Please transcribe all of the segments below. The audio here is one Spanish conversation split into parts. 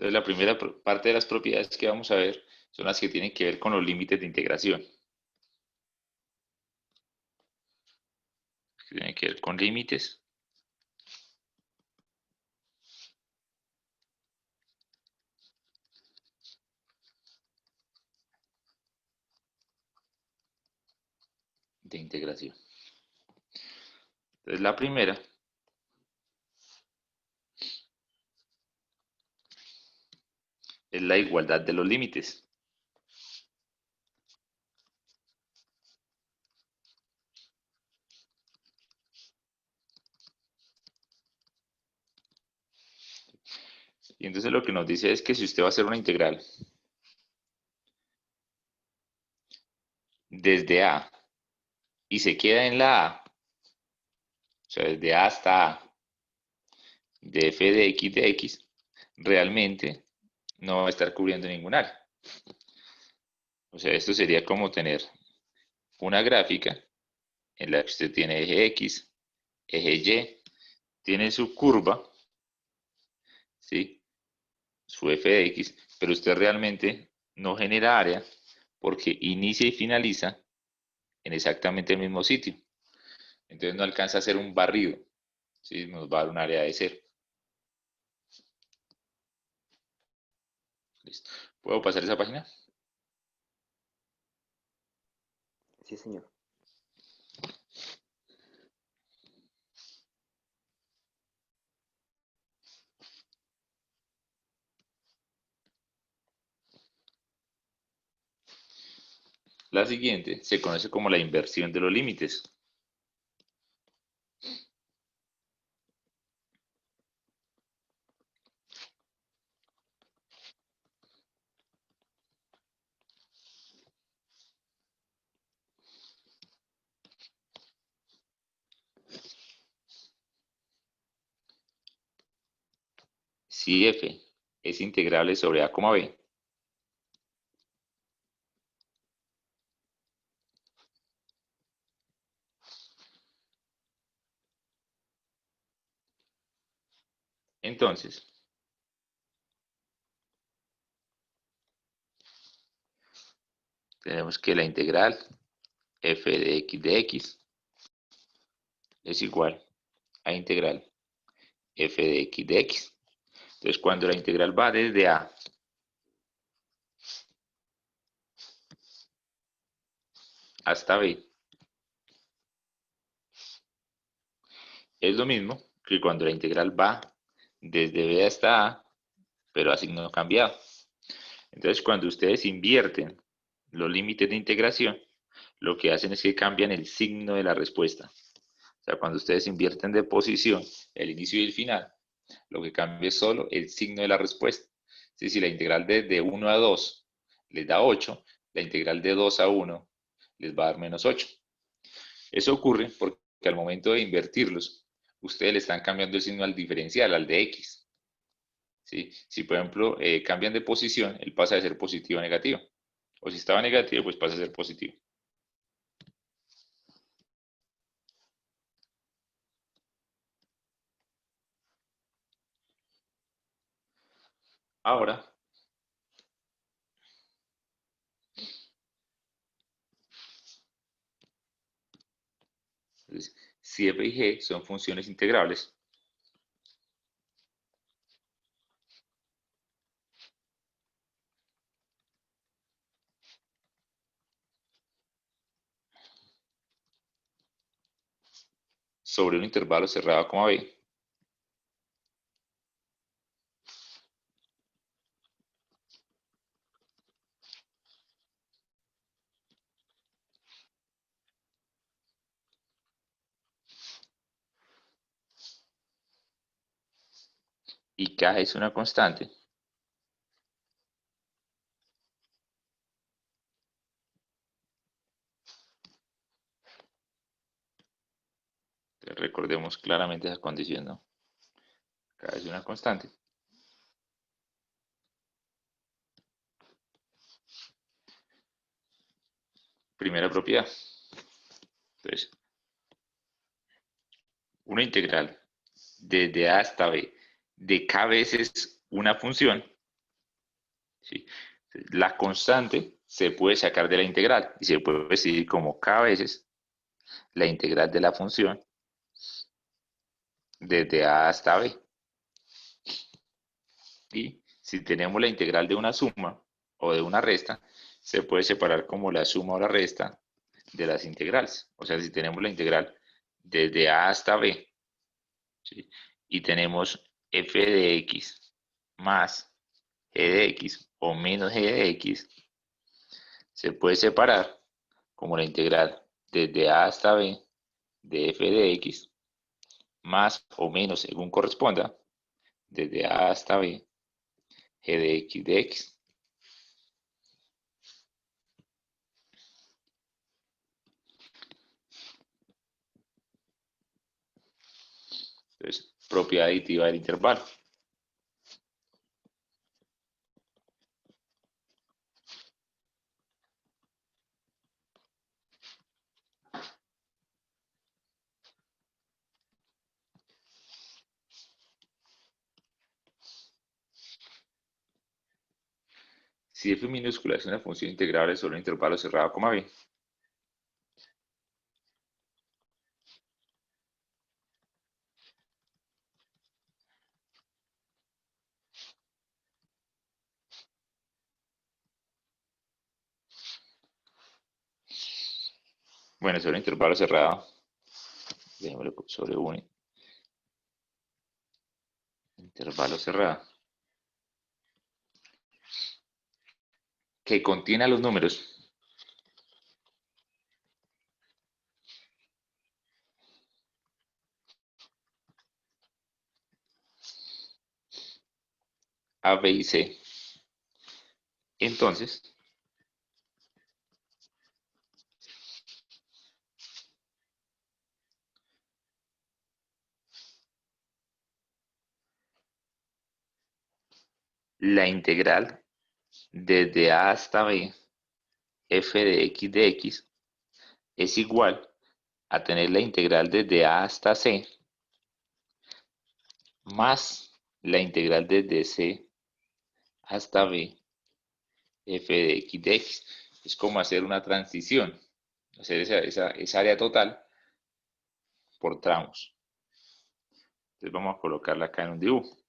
Entonces, la primera parte de las propiedades que vamos a ver son las que tienen que ver con los límites de integración. Que tienen que ver con límites de integración. Entonces, la primera es la igualdad de los límites. Y entonces lo que nos dice es que si usted va a hacer una integral desde A y se queda en la A, o sea, desde A hasta A, de f de x, realmente no va a estar cubriendo ningún área. O sea, esto sería como tener una gráfica en la que usted tiene eje X, eje Y, tiene su curva, ¿sí? Su f de x, pero usted realmente no genera área porque inicia y finaliza en exactamente el mismo sitio. Entonces no alcanza a hacer un barrido, ¿sí? Nos va a dar un área de cero. Listo. ¿Puedo pasar esa página? Sí, señor. La siguiente se conoce como la inversión de los límites. Si f es integrable sobre a, b, entonces tenemos que la integral f de x es igual a integral f de x. Entonces, cuando la integral va desde a hasta b, es lo mismo que cuando la integral va desde b hasta a, pero a signo cambiado. Entonces, cuando ustedes invierten los límites de integración, lo que hacen es que cambian el signo de la respuesta. O sea, cuando ustedes invierten de posición el inicio y el final, lo que cambia es solo el signo de la respuesta. Si la integral de 1 a 2 les da 8, la integral de 2 a 1 les va a dar menos 8. Eso ocurre porque al momento de invertirlos, ustedes le están cambiando el signo al diferencial, al de x. ¿Sí? Si por ejemplo cambian de posición, él pasa de ser positivo a negativo. O si estaba negativo, pues pasa a ser positivo. Ahora, entonces, si f y g son funciones integrables, sobre un intervalo cerrado como b, y k es una constante, recordemos claramente esa condición, ¿no? K es una constante. Primera propiedad. Entonces, una integral desde a hasta b de k veces una función ¿sí? La constante se puede sacar de la integral y se puede decir como k veces la integral de la función desde a hasta b. Y si tenemos la integral de una suma o de una resta, se puede separar como la suma o la resta de las integrales. O sea, si tenemos la integral desde a hasta b, ¿sí? Y tenemos f de x más g de x o menos g de x, se puede separar como la integral desde a hasta b de f de x más o menos según corresponda desde a hasta b g de x de x. Entonces, propiedad aditiva del intervalo. Si f minúscula es una función integrable sobre un intervalo cerrado, b. Bueno, sobre un intervalo cerrado, dejémoslo sobre un intervalo cerrado que contiene a los números a, b y c. Entonces, la integral desde a hasta b f de x es igual a tener la integral desde a hasta c más la integral desde c hasta b f de x. Es como hacer una transición, hacer esa área total por tramos. Entonces vamos a colocarla acá en un dibujo.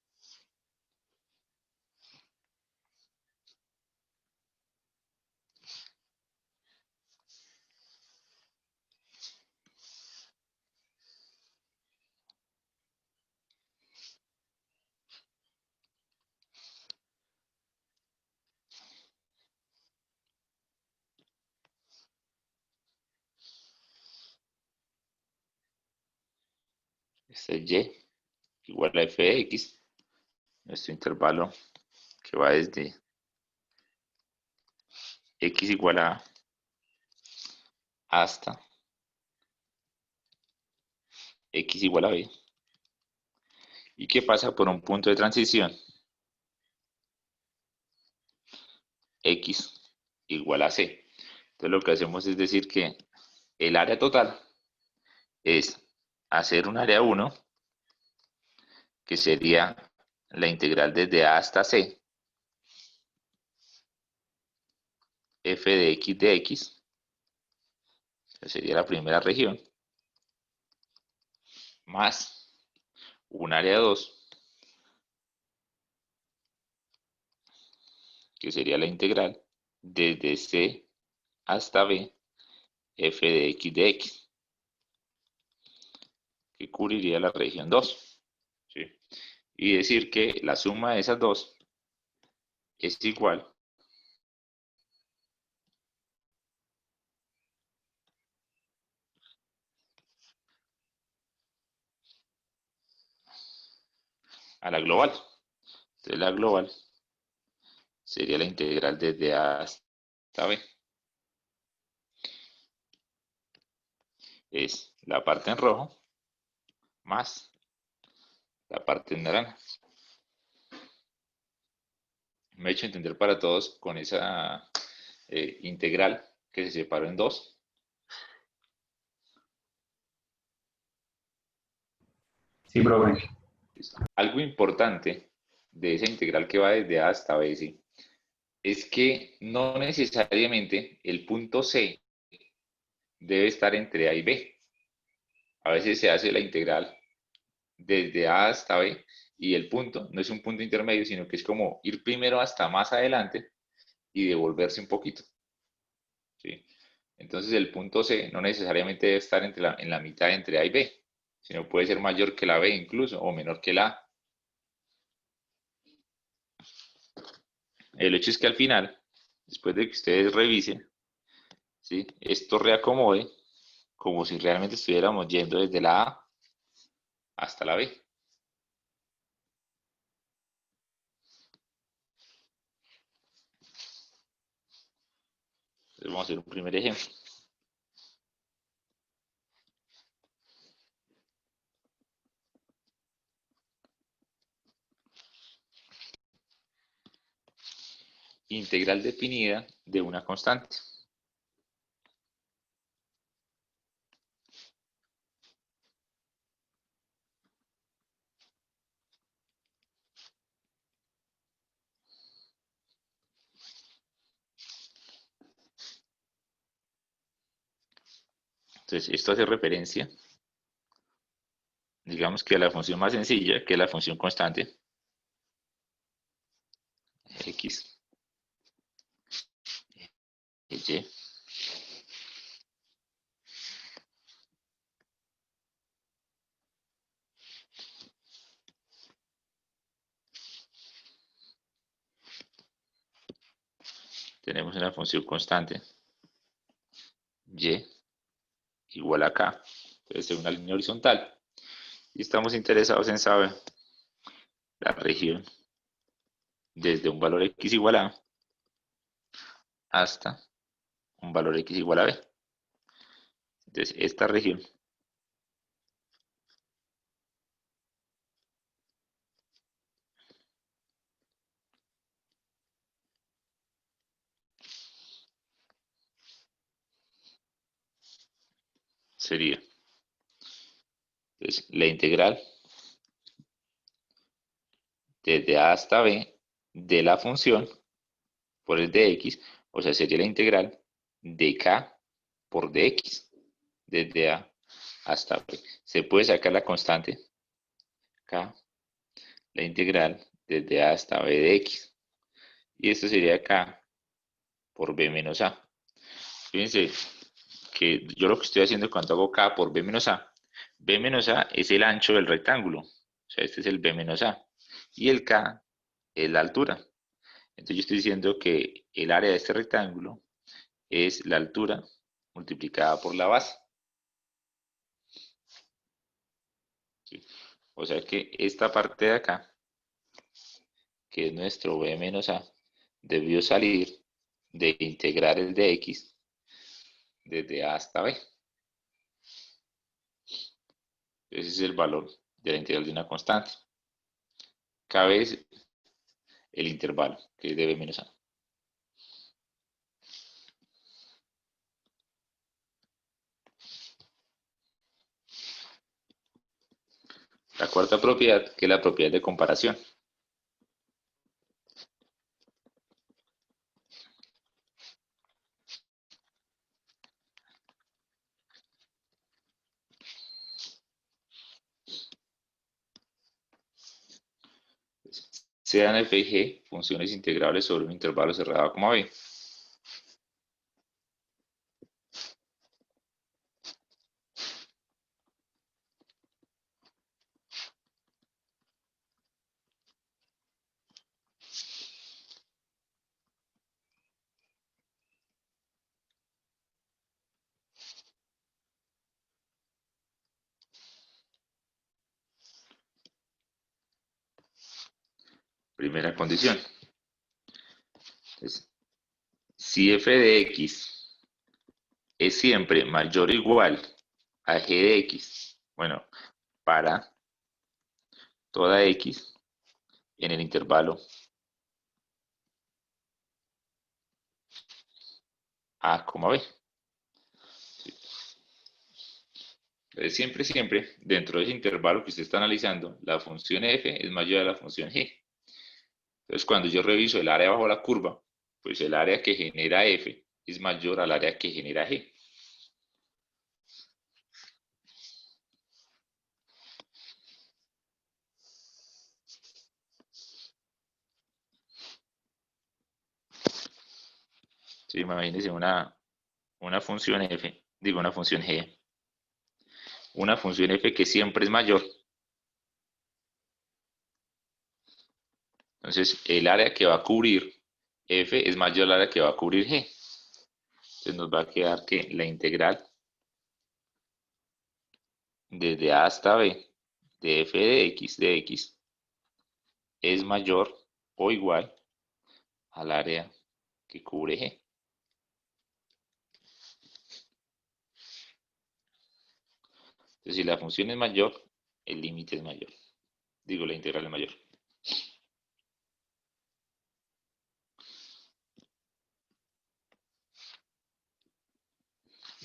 Este es y igual a f de x, nuestro intervalo que va desde x igual a hasta x igual a b, y que pasa por un punto de transición x igual a c. Entonces lo que hacemos es decir que el área total es hacer un área 1, que sería la integral desde a hasta c, f de x, que sería la primera región, más un área 2, que sería la integral desde c hasta b, f de x, que cubriría la región 2. ¿Sí? Y decir que la suma de esas dos es igual a la global. Entonces la global sería la integral desde a hasta b. Es la parte en rojo más la parte en naranja. Me he hecho entender para todos con esa integral que se separó en dos. Sí, profe. Algo importante de esa integral que va desde a hasta b, ¿sí? es que no necesariamente el punto C debe estar entre A y B. A veces se hace la integral desde A hasta B y el punto no es un punto intermedio, sino que es como ir primero hasta más adelante y devolverse un poquito. ¿Sí? Entonces el punto C no necesariamente debe estar en la mitad entre A y B, sino puede ser mayor que la B incluso o menor que la A. El hecho es que al final, después de que ustedes revisen, ¿sí? Esto reacomode como si realmente estuviéramos yendo desde la A hasta la B. Entonces vamos a hacer un primer ejemplo. Integral definida de una constante. Entonces esto hace referencia, digamos que a la función más sencilla, que es la función constante, x, y, tenemos una función constante y igual a k, entonces es una línea horizontal, y estamos interesados en saber la región desde un valor x igual a hasta un valor x igual a b. Entonces esta región sería, entonces, la integral desde a hasta b de la función por el dx, o sea, sería la integral de k por dx, desde a hasta b. Se puede sacar la constante k, la integral desde a hasta b de x, y esto sería k por b menos a. Fíjense que yo lo que estoy haciendo cuando hago k por b menos a es el ancho del rectángulo, o sea, este es el b menos a, y el k es la altura. Entonces yo estoy diciendo que el área de este rectángulo es la altura multiplicada por la base. ¿Sí? O sea que esta parte de acá, que es nuestro b menos a, debió salir de integrar el de x desde a hasta b. Ese es el valor de la integral de una constante. K es el intervalo, que es de b menos a. La cuarta propiedad, que es la propiedad de comparación. Sean f y g funciones integrables sobre un intervalo cerrado como b. Primera condición. Entonces, si f de x es siempre mayor o igual a g de x, bueno, para toda x en el intervalo a, b. Entonces, siempre, dentro de ese intervalo que usted está analizando, la función f es mayor a la función g. Entonces, cuando yo reviso el área bajo la curva, Pues el área que genera F es mayor al área que genera G. Entonces, imagínense una función F, digo una función G, una función F que siempre es mayor. Entonces, el área que va a cubrir F es mayor al área que va a cubrir G. Entonces nos va a quedar que la integral desde A hasta B de f de x es mayor o igual al área que cubre G. Entonces, si la función es mayor, el límite es mayor. Digo, la integral es mayor.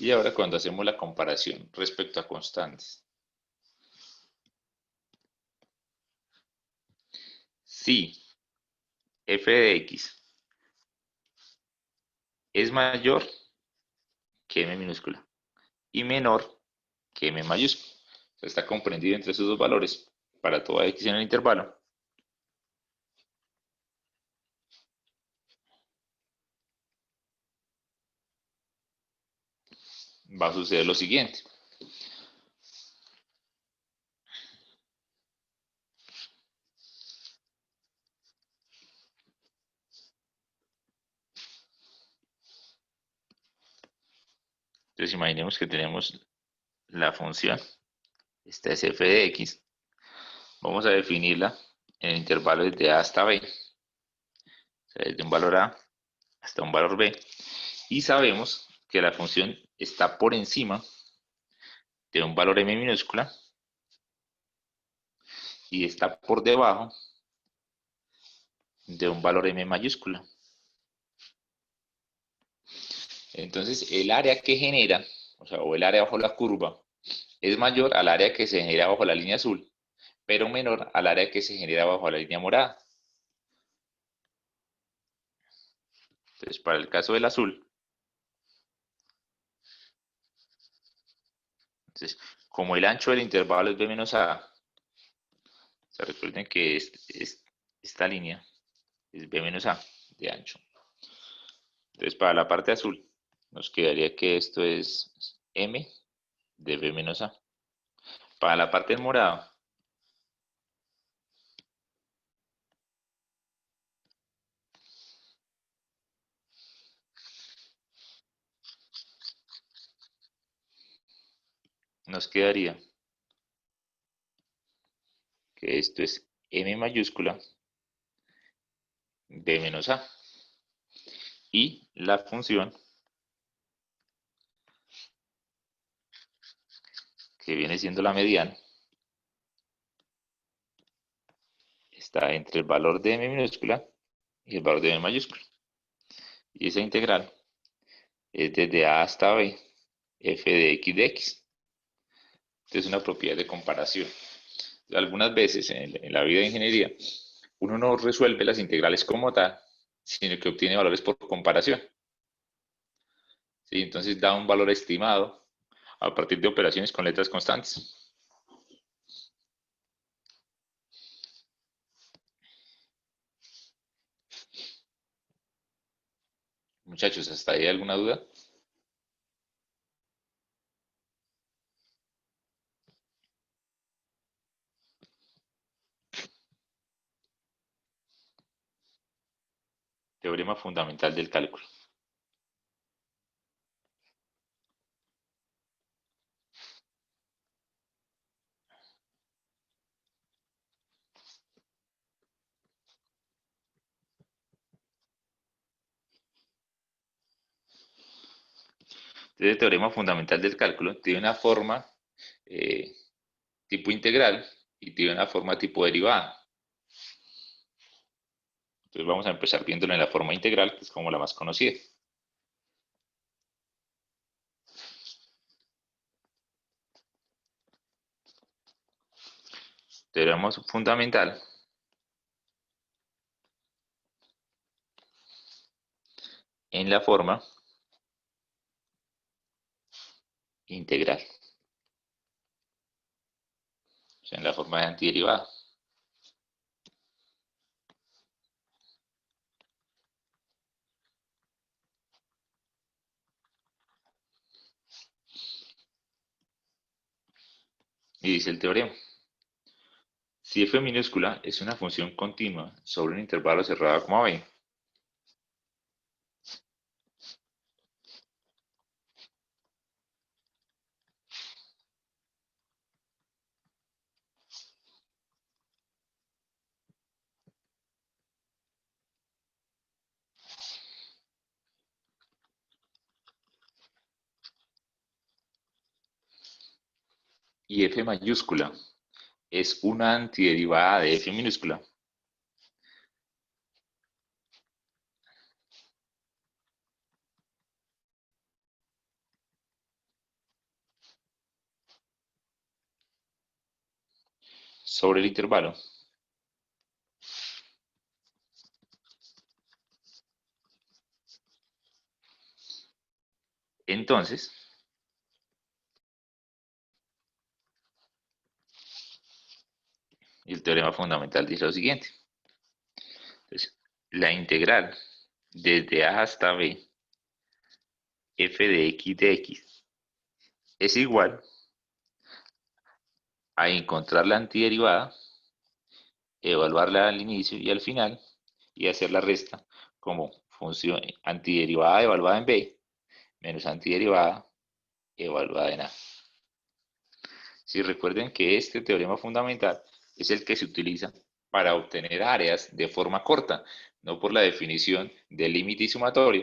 Y ahora cuando hacemos la comparación respecto a constantes. Si f de x es mayor que m minúscula y menor que m mayúscula. O sea, está comprendido entre esos dos valores para toda x en el intervalo. Va a suceder lo siguiente. Entonces imaginemos que tenemos la función. Esta es f de x. Vamos a definirla en el intervalo desde a hasta b. O sea, desde un valor a hasta un valor b. Y sabemos que la función está por encima de un valor m minúscula y está por debajo de un valor m mayúscula. Entonces, el área que genera, o el área bajo la curva, es mayor al área que se genera bajo la línea azul, pero menor al área que se genera bajo la línea morada. Entonces, para el caso del azul, entonces, como el ancho del intervalo es b menos a, o sea, recuerden que esta línea es b menos a de ancho. Entonces, para la parte azul, nos quedaría que esto es m de b menos a. Para la parte morada, nos quedaría que esto es m mayúscula b menos a. Y la función que viene siendo la mediana está entre el valor de m minúscula y el valor de m mayúscula. Y esa integral es desde a hasta b, f de x de x. Esta es una propiedad de comparación. Algunas veces en la vida de ingeniería, uno no resuelve las integrales como tal, sino que obtiene valores por comparación. ¿Sí? Entonces da un valor estimado a partir de operaciones con letras constantes. Muchachos, ¿hasta ahí alguna duda? Teorema fundamental del cálculo. Entonces, el teorema fundamental del cálculo tiene una forma eh, tipo integral y tiene una forma tipo derivada. Entonces vamos a empezar viéndolo en la forma integral, que es como la más conocida. Teorema fundamental en la forma integral, o sea, en la forma de antiderivada. Y dice el teorema: si f minúscula es una función continua sobre un intervalo cerrado como b, y f mayúscula es una antiderivada de f minúscula, sobre el intervalo, entonces el teorema fundamental dice lo siguiente. Entonces, la integral desde a hasta b, f de x es igual a encontrar la antiderivada, evaluarla al inicio y al final, y hacer la resta como función antiderivada evaluada en b menos antiderivada evaluada en a. Si recuerden que este teorema fundamental es el que se utiliza para obtener áreas de forma corta, no por la definición del límite y sumatorio,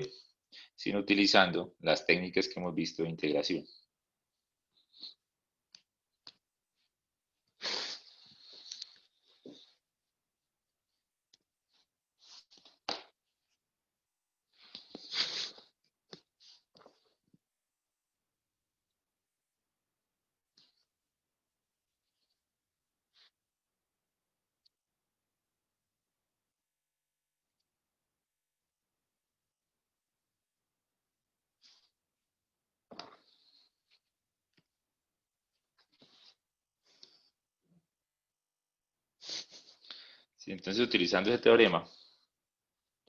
sino utilizando las técnicas que hemos visto de integración. Sí, entonces, utilizando ese teorema,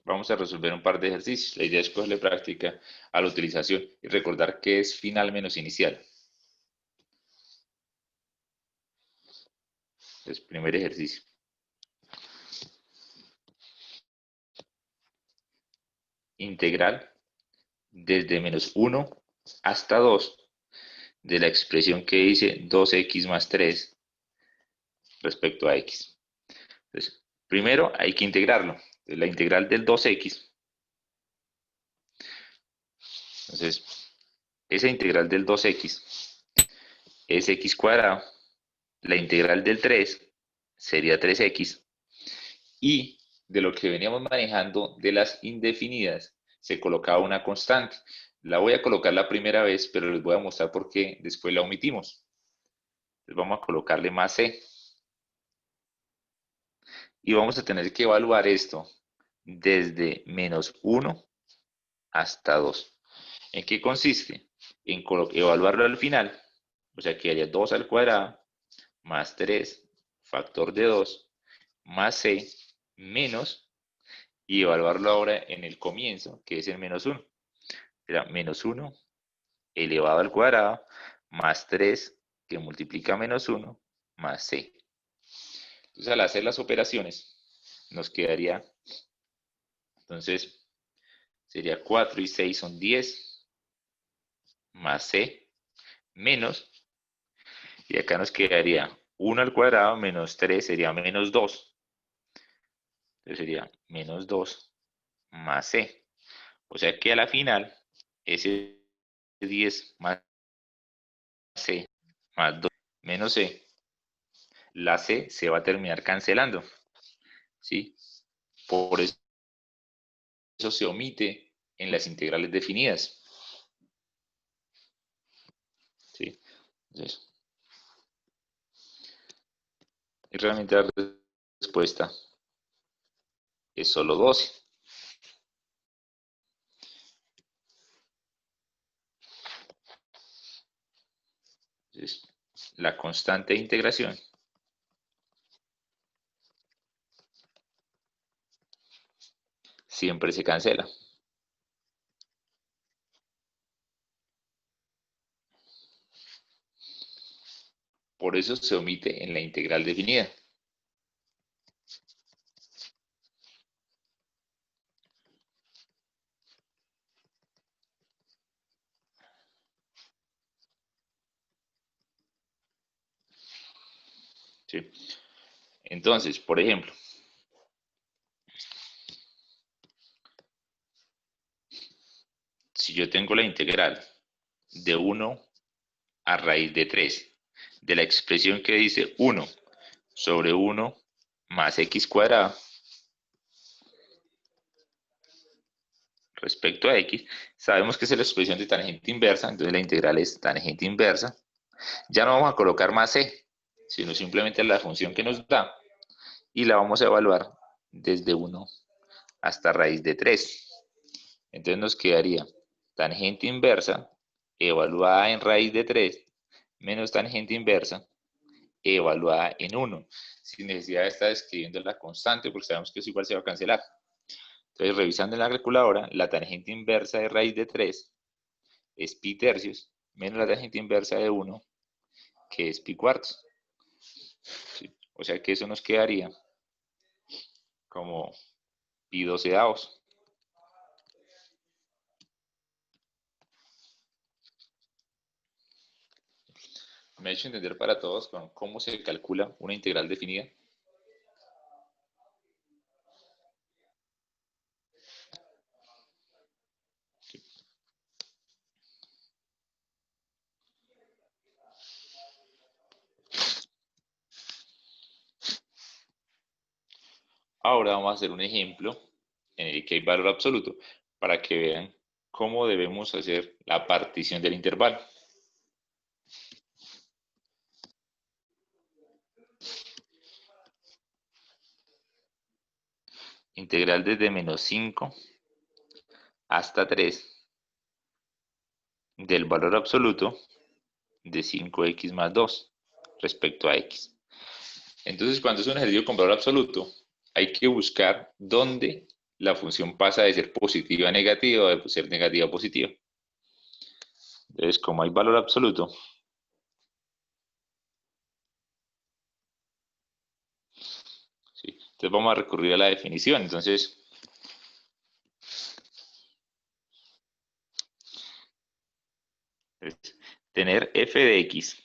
vamos a resolver un par de ejercicios. La idea es cogerle práctica a la utilización y recordar que es final menos inicial. Entonces, primer ejercicio. Integral desde menos 1 hasta 2 de la expresión que dice 2x más 3 respecto a x. Entonces, primero hay que integrarlo. Entonces, la integral del 2x. Entonces, esa integral del 2x es x cuadrado. La integral del 3 sería 3x. Y de lo que veníamos manejando de las indefinidas, se colocaba una constante. La voy a colocar la primera vez, pero les voy a mostrar por qué después la omitimos. Entonces vamos a colocarle más c. Y vamos a tener que evaluar esto desde menos 1 hasta 2. ¿En qué consiste? En evaluarlo al final, o sea, quedaría 2 al cuadrado más 3 factor de 2 más c menos, y evaluarlo ahora en el comienzo, que es el menos 1. Será menos 1 elevado al cuadrado más 3 que multiplica menos 1 más c. Entonces, al hacer las operaciones, nos quedaría, entonces, sería 4 y 6 son 10 más c menos, y acá nos quedaría 1 al cuadrado menos 3 sería menos 2. Entonces sería menos 2 más c. O sea que a la final, ese 10 más c más 2 menos c, la c se va a terminar cancelando, ¿sí? Por eso se omite en las integrales definidas, ¿sí? Entonces, y realmente la respuesta es solo 12. Entonces, la constante de integración siempre se cancela. Por eso se omite en la integral definida. ¿Sí? Entonces, por ejemplo, si yo tengo la integral de 1 a raíz de 3 de la expresión que dice 1 sobre 1 más x cuadrado respecto a x, sabemos que es la expresión de tangente inversa, entonces la integral es tangente inversa. Ya no vamos a colocar más c, sino simplemente la función que nos da, y la vamos a evaluar desde 1 hasta raíz de 3. Entonces nos quedaría tangente inversa evaluada en raíz de 3 menos tangente inversa evaluada en 1, sin necesidad de estar escribiendo la constante, porque sabemos que eso igual se va a cancelar. Entonces, revisando en la calculadora, la tangente inversa de raíz de 3 es pi tercios, menos la tangente inversa de 1, que es pi cuartos. ¿Sí? O sea que eso nos quedaría como pi doceavos. Me he hecho entender para todos con cómo se calcula una integral definida. Ahora vamos a hacer un ejemplo en el que hay valor absoluto para que vean cómo debemos hacer la partición del intervalo. Integral desde menos 5 hasta 3 del valor absoluto de 5x más 2 respecto a x. Entonces, cuando es un ejercicio con valor absoluto, hay que buscar dónde la función pasa de ser positiva a negativa o de ser negativa a positiva. Entonces, como hay valor absoluto, ¿sí? Entonces vamos a recurrir a la definición. Entonces, tener f de x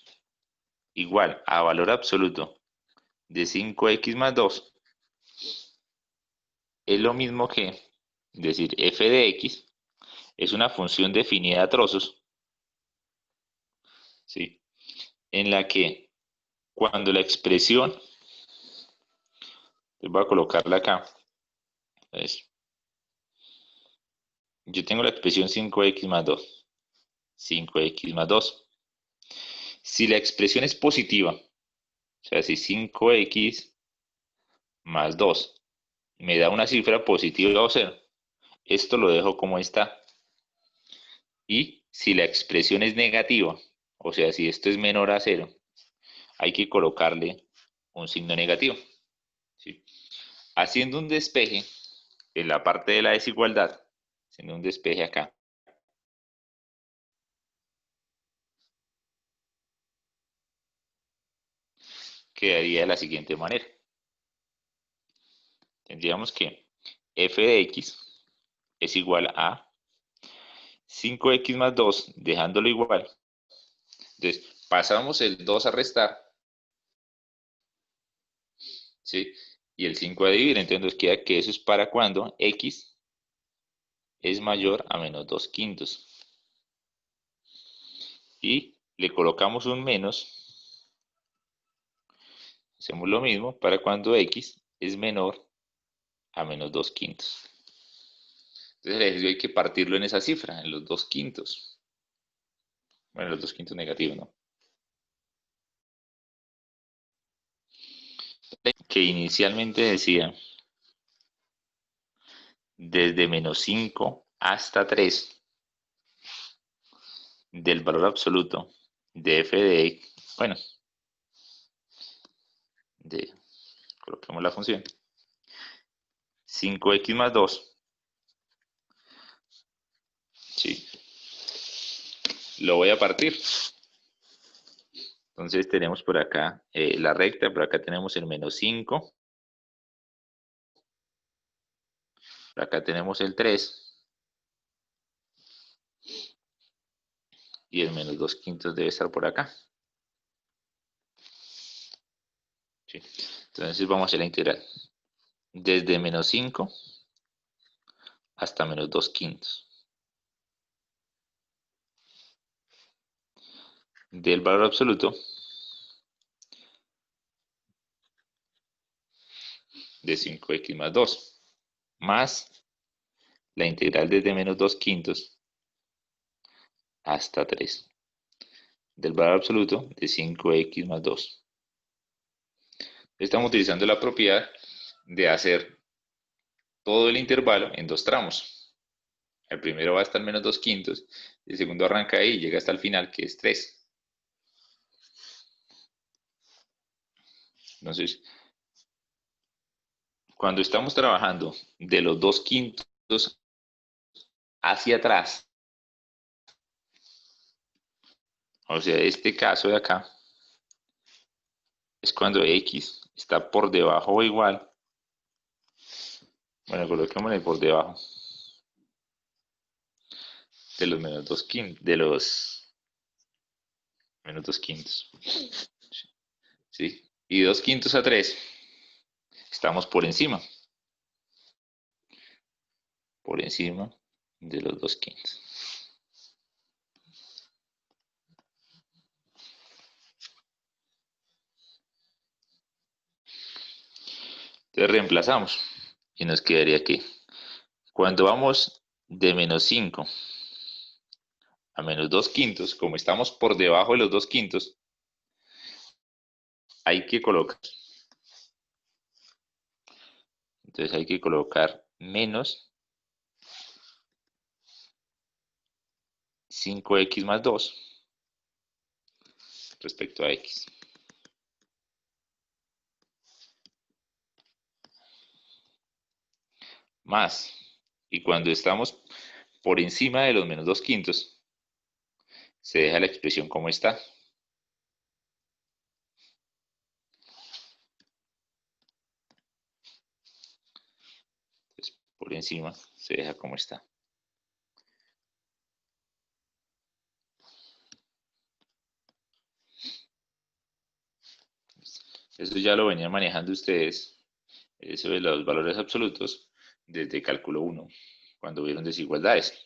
igual a valor absoluto de 5x más 2 es lo mismo que decir f de x es una función definida a trozos, ¿sí? En la que cuando la expresión, voy a colocarla acá, entonces, yo tengo la expresión 5x más 2, 5x más 2. Si la expresión es positiva, o sea, si 5x más 2 me da una cifra positiva o 0, esto lo dejo como está. Y si la expresión es negativa, o sea, si esto es menor a 0, hay que colocarle un signo negativo, ¿sí? Haciendo un despeje en la parte de la desigualdad, haciendo un despeje acá, quedaría de la siguiente manera. Tendríamos que f de x es igual a 5x más 2, dejándolo igual. Entonces, pasamos el 2 a restar, ¿sí? Y el 5 a dividir, entonces nos queda que eso es para cuando x es mayor a menos 2 quintos. Y le colocamos un menos, hacemos lo mismo para cuando x es menor a menos 2 quintos. Entonces el ejercicio hay que partirlo en esa cifra, en los 2 quintos. Bueno, los 2 quintos negativos, ¿no? Que inicialmente decía desde menos 5 hasta 3 del valor absoluto de f de x, bueno, coloquemos la función, 5x más 2, ¿sí? Lo voy a partir. Entonces tenemos por acá la recta, por acá tenemos el menos 5, por acá tenemos el 3, y el menos 2 quintos debe estar por acá. ¿Sí? Entonces vamos a hacer la integral. Desde menos 5 hasta menos 2 quintos. Del valor absoluto de 5x más 2, más la integral desde menos 2 quintos hasta 3, del valor absoluto de 5x más 2. Estamos utilizando la propiedad de hacer todo el intervalo en dos tramos. El primero va hasta el menos 2 quintos, el segundo arranca ahí y llega hasta el final, que es 3. Entonces, cuando estamos trabajando de los 2 quintos hacia atrás, o sea, este caso de acá, es cuando x está por debajo o igual, bueno, coloquémosle por debajo de los menos 2 quintos, de los menos 2 quintos, ¿sí? Y 2 quintos a 3, estamos por encima de los 2 quintos. Entonces reemplazamos y nos quedaría que cuando vamos de menos 5 a menos 2 quintos, como estamos por debajo de los 2 quintos, hay que colocar, entonces hay que colocar menos 5x más 2 respecto a x. Más, y cuando estamos por encima de los menos 2 quintos, se deja la expresión como está. Entonces, por encima se deja como está. Eso ya lo venían manejando ustedes, eso de los valores absolutos, desde cálculo 1, cuando vieron desigualdades.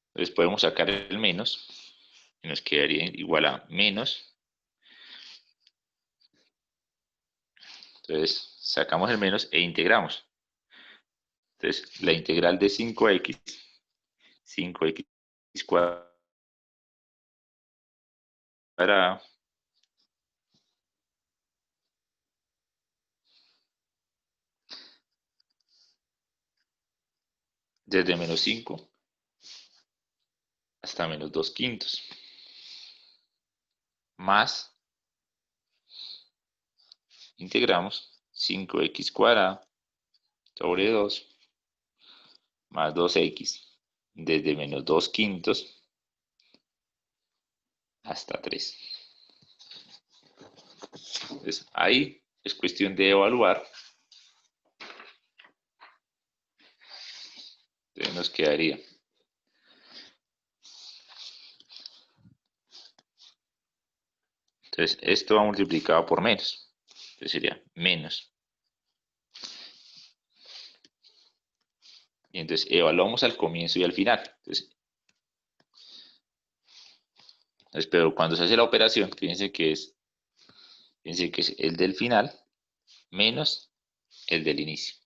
Entonces podemos sacar el menos, y nos quedaría igual a menos. Entonces sacamos el menos e integramos. Entonces la integral de 5x cuadrada desde menos 5 hasta menos 2 quintos, más integramos 5x cuadrada sobre 2 más 2x desde menos 2 quintos hasta 3. Entonces ahí es cuestión de evaluar. Entonces nos quedaría entonces esto va multiplicado por menos, entonces sería menos. Y entonces evaluamos al comienzo y al final. Entonces, pero cuando se hace la operación, fíjense que es el del final menos el del inicio.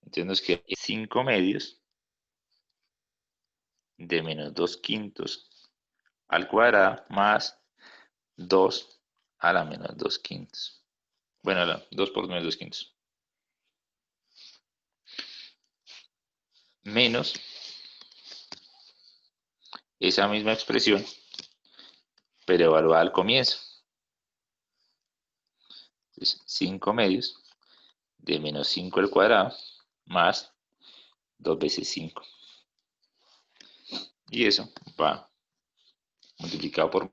Entonces nos queda 5 medios de menos 2 quintos al cuadrado más 2 a la menos 2 quintos. Bueno, 2 por menos 2 quintos. menos esa misma expresión, pero evaluada al comienzo. Entonces, 5 medios de menos 5 al cuadrado más 2 veces 5. Y eso va multiplicado por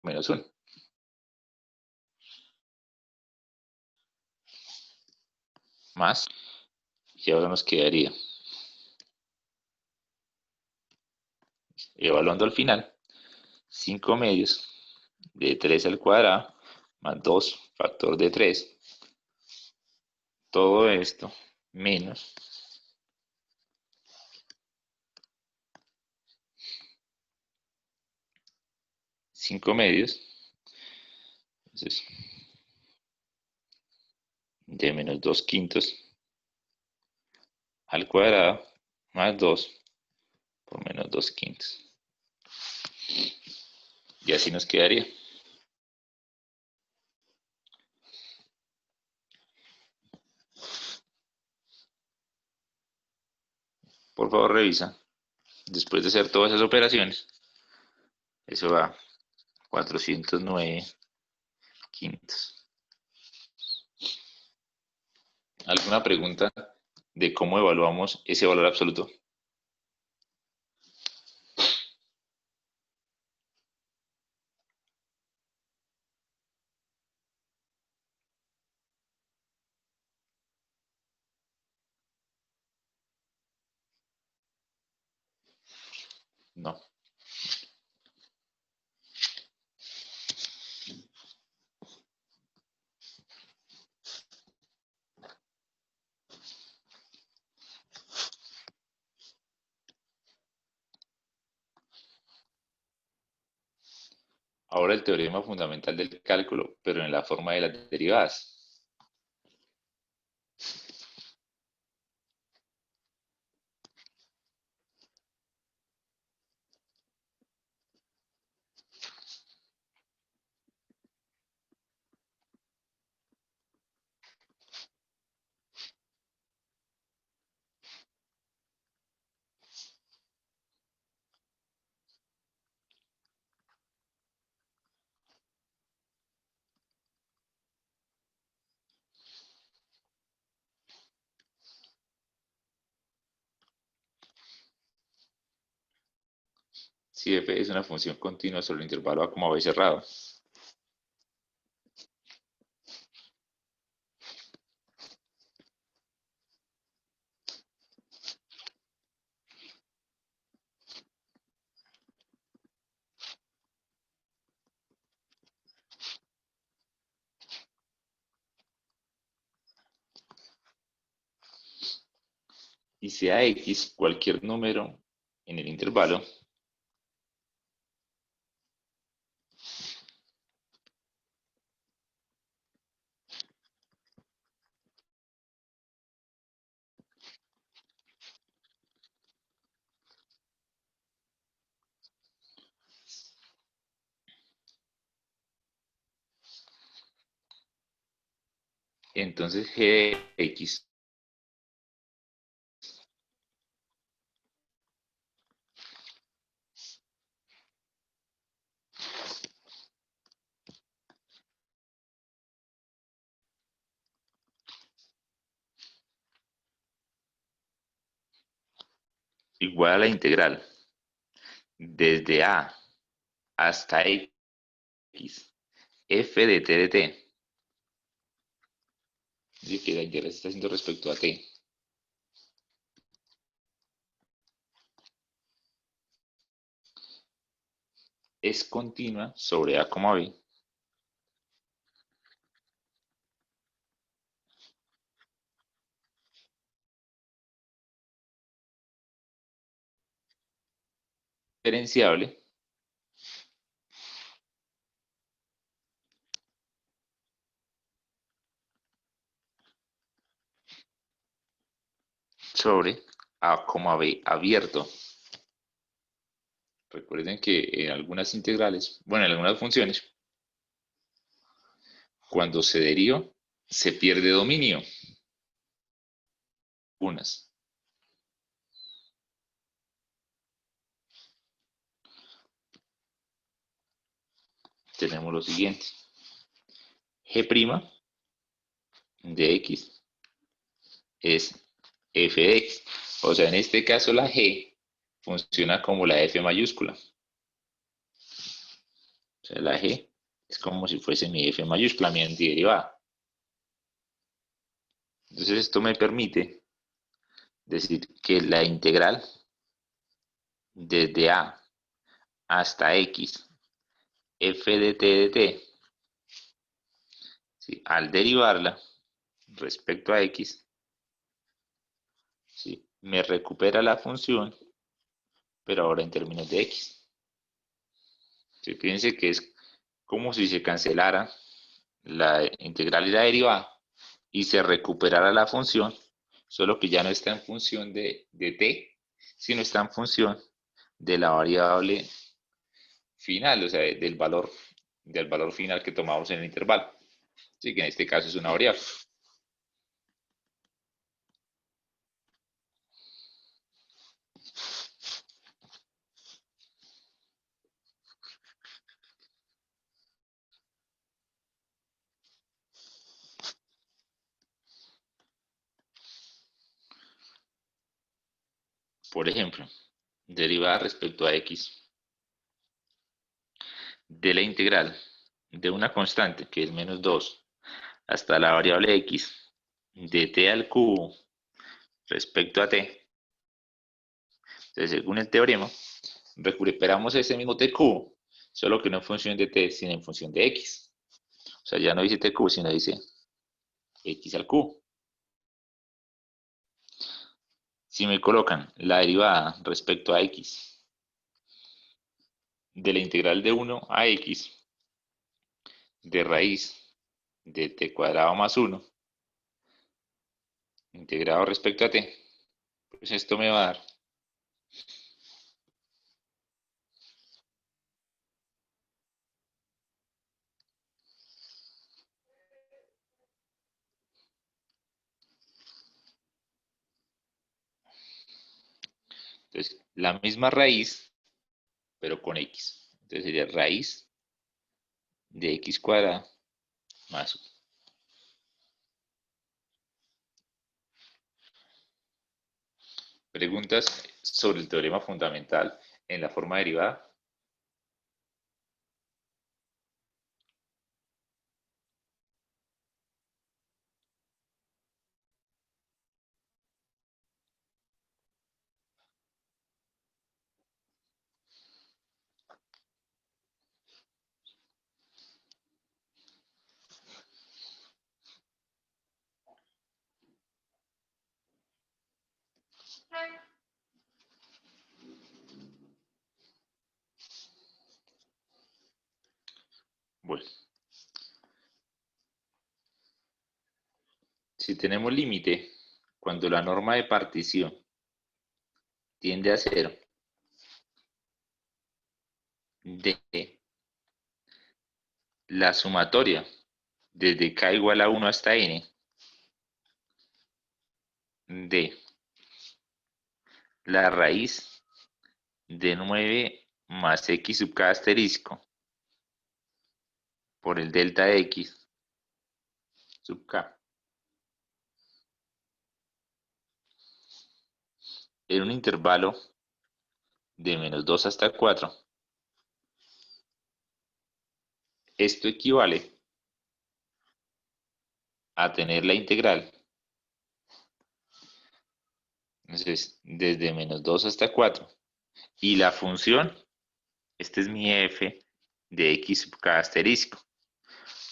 menos 1. Más, y ahora nos quedaría, evaluando al final, 5 medios de 3 al cuadrado más 2 factor de 3. Todo esto menos 5 medios. Entonces, de menos 2 quintos al cuadrado más 2 por menos 2 quintos. Y así nos quedaría. Por favor, revisa. Después de hacer todas esas operaciones, eso da 409 quintos. ¿Alguna pregunta de cómo evaluamos ese valor absoluto? No. Ahora el teorema fundamental del cálculo, pero en la forma de las derivadas. Si f es una función continua sobre el intervalo a, b cerrado. Y sea x cualquier número en el intervalo, entonces g de x igual a la integral desde a hasta x f de t de t. Dice que la integral se está haciendo respecto a t. Es continua sobre a, b. Diferenciable sobre a, b abierto. Recuerden que en algunas integrales, bueno, en algunas funciones, cuando se deriva, se pierde dominio. Unas. tenemos lo siguiente. G' de X es f de X. O sea, en este caso la G funciona como la F mayúscula. O sea, la G es como si fuese mi F mayúscula, mi antiderivada. Entonces esto me permite decir que la integral desde A hasta X, f de t, ¿sí? Al derivarla respecto a X, ¿sí? Me recupera la función, pero ahora en términos de X. ¿Sí? Fíjense que es como si se cancelara la integral y la derivada y se recuperara la función, solo que ya no está en función de t, sino está en función de la variable final, o sea, del valor final que tomamos en el intervalo. Así que en este caso es una variable. Por ejemplo, derivada respecto a x de la integral de una constante que es menos 2 hasta la variable x de t al cubo respecto a t. Entonces, según el teorema, recuperamos ese mismo t cubo, solo que no en función de t, sino en función de x. O sea, ya no dice t cubo, sino dice x al cubo. Si me colocan la derivada respecto a x de la integral de 1 a x de raíz de t cuadrado más 1 integrado respecto a t, pues esto me va a dar entonces, la misma raíz, pero con x. Entonces sería raíz de x cuadrado más 1. Preguntas sobre el teorema fundamental en la forma derivada. Bueno, si tenemos límite, cuando la norma de partición tiende a 0 de la sumatoria desde k igual a 1 hasta n de la raíz de 9 más x sub k asterisco por el delta de x sub k en un intervalo de menos 2 hasta 4, esto equivale a tener la integral. Entonces, desde menos 2 hasta 4. Y la función, este es mi f de x sub k asterisco.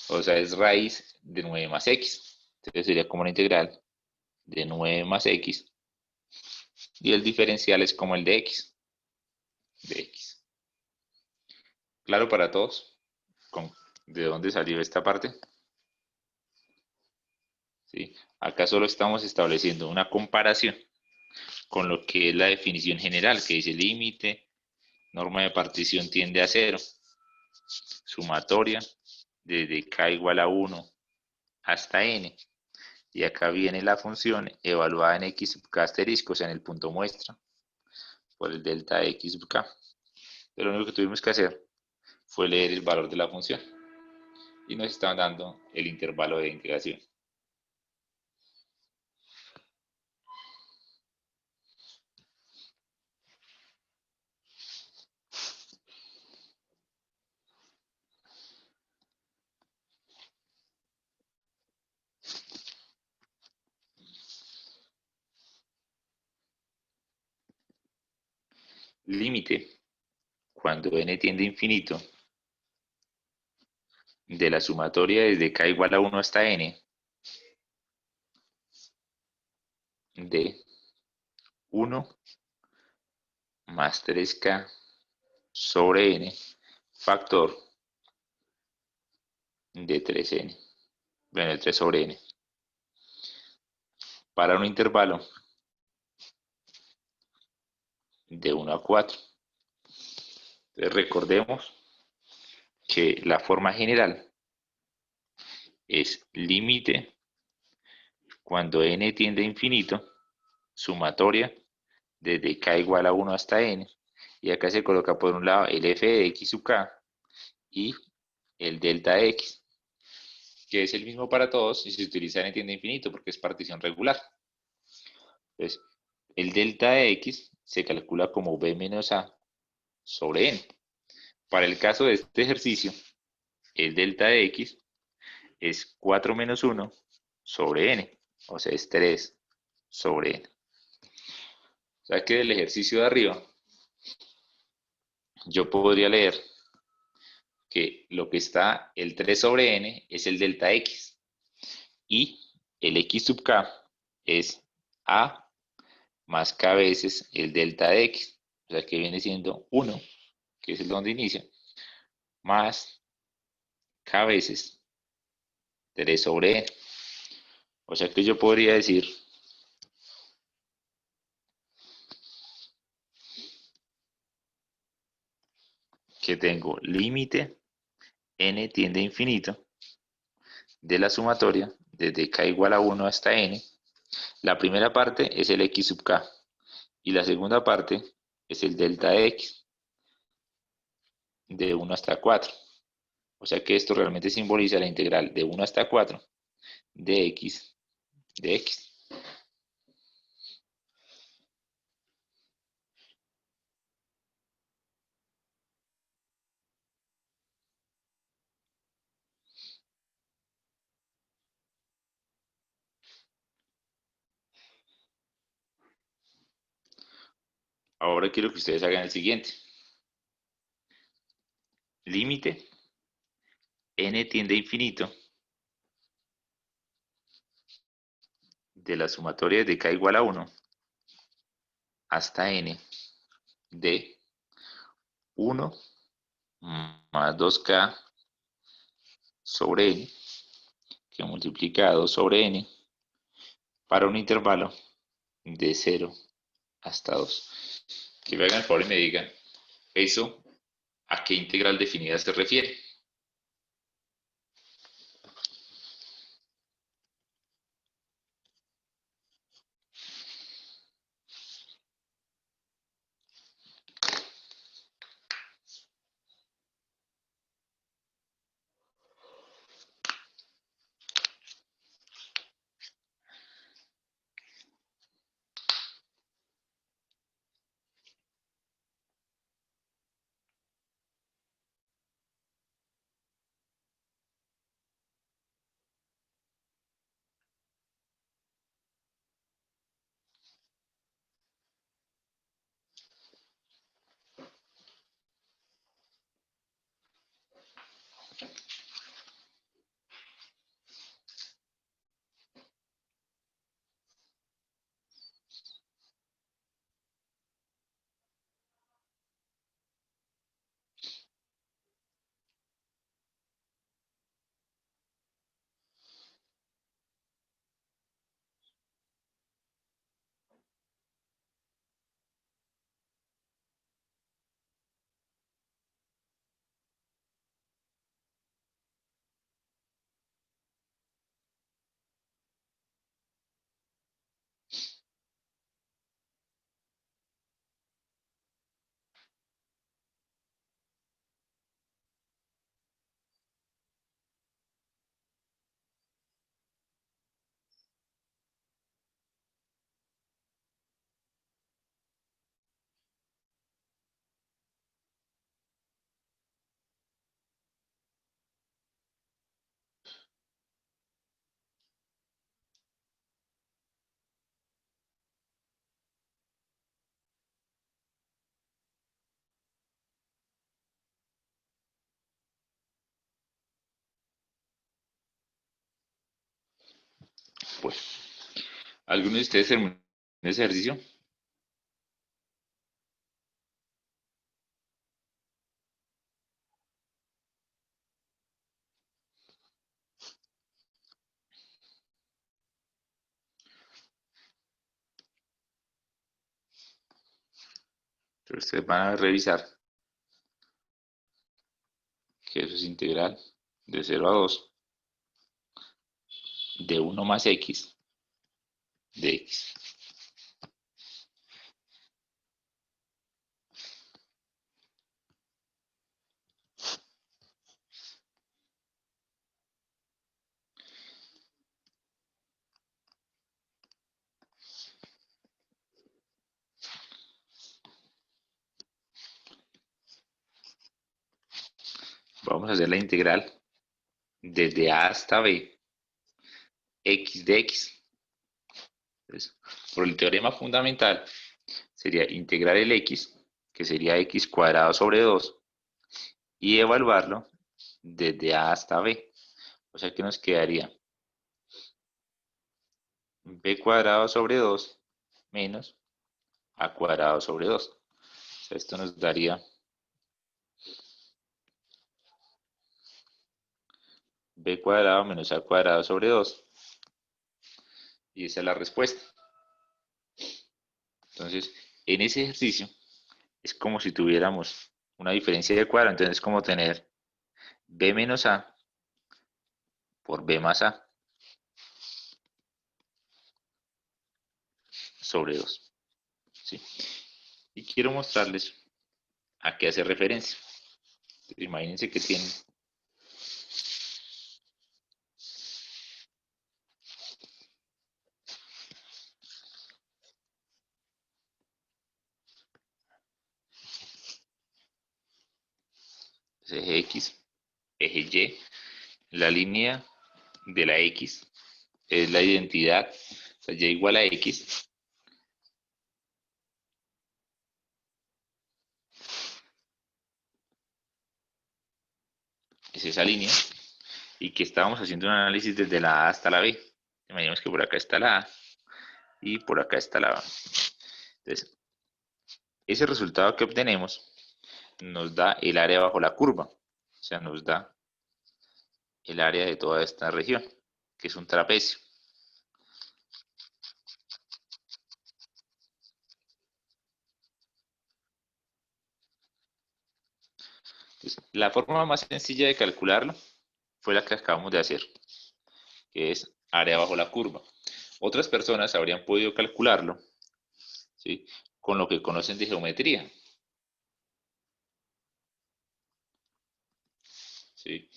O sea, es raíz de 9 más x. Entonces sería como la integral de 9 más x. Y el diferencial es como el de x. Claro para todos. ¿De dónde salió esta parte? ¿Sí? Acá solo estamos estableciendo una comparación con lo que es la definición general, que dice límite, norma de partición tiende a 0, sumatoria, desde k igual a 1 hasta n. Y acá viene la función evaluada en x sub k asterisco, o sea, en el punto muestra, por el delta de x sub k. Pero lo único que tuvimos que hacer fue leer el valor de la función y nos estaban dando el intervalo de integración. Límite cuando n tiende a infinito de la sumatoria desde k igual a 1 hasta n de 1 más 3k sobre n factor de 3n, bueno, el 3 sobre n, para un intervalo de 1 a 4. Entonces recordemos que la forma general es límite cuando n tiende a infinito, sumatoria desde k igual a 1 hasta n, y acá se coloca por un lado el f de x sub k y el delta de x, que es el mismo para todos y se utiliza n tiende a infinito porque es partición regular. Entonces, el delta de x se calcula como b menos a sobre n. Para el caso de este ejercicio, el delta de x es 4 menos 1 sobre n, o sea, es 3 sobre n. O sea que del ejercicio de arriba, yo podría leer que lo que está el 3 sobre n es el delta x y el x sub k es a más k veces el delta de x, o sea que viene siendo 1, que es el donde inicia, más k veces 3 sobre n. O sea que yo podría decir que tengo límite n tiende a infinito de la sumatoria desde k igual a 1 hasta n. La primera parte es el x sub k y la segunda parte es el delta de x de 1 hasta 4. O sea que esto realmente simboliza la integral de 1 hasta 4 de x de x. Ahora quiero que ustedes hagan el siguiente. Límite n tiende a infinito de la sumatoria de k igual a 1 hasta n de 1 más 2k sobre n, que multiplica a 2 sobre n, para un intervalo de 0 hasta 2. Que me hagan el favor y me digan eso a qué integral definida se refiere. Pues, ¿alguno de ustedes terminó ese ejercicio? Entonces, ustedes van a revisar que eso es integral de 0 a 2 de 1 más x de x. Vamos a hacer la integral desde a hasta b, x de x. Entonces, por el teorema fundamental, sería integrar el x, que sería x cuadrado sobre 2, y evaluarlo desde a hasta b. O sea que nos quedaría b cuadrado sobre 2 menos a cuadrado sobre 2. O sea, esto nos daría b cuadrado menos a cuadrado sobre 2. Y esa es la respuesta. Entonces, en ese ejercicio es como si tuviéramos una diferencia de cuadrado. Entonces es como tener b menos a por b más a sobre 2. ¿Sí? Y quiero mostrarles a qué hace referencia. Entonces, imagínense que tienen eje X, eje Y, la línea de la X es la identidad, o sea, Y igual a X, es esa línea, y que estábamos haciendo un análisis desde la A hasta la B. Imaginemos que por acá está la A y por acá está la B. Entonces, ese resultado que obtenemos nos da el área bajo la curva, o sea, nos da el área de toda esta región, que es un trapecio. Entonces, la forma más sencilla de calcularlo fue la que acabamos de hacer, que es área bajo la curva. Otras personas habrían podido calcularlo, ¿sí?, con lo que conocen de geometría. ¿Sí?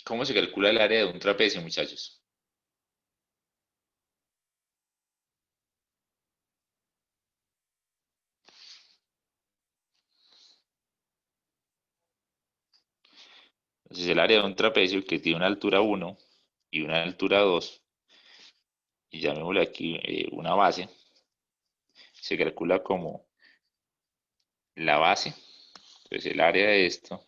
¿Cómo se calcula el área de un trapecio, muchachos? Entonces, el área de un trapecio que tiene una altura 1 y una altura 2, y llamémosle aquí una base, se calcula como la base. Entonces, el área de esto,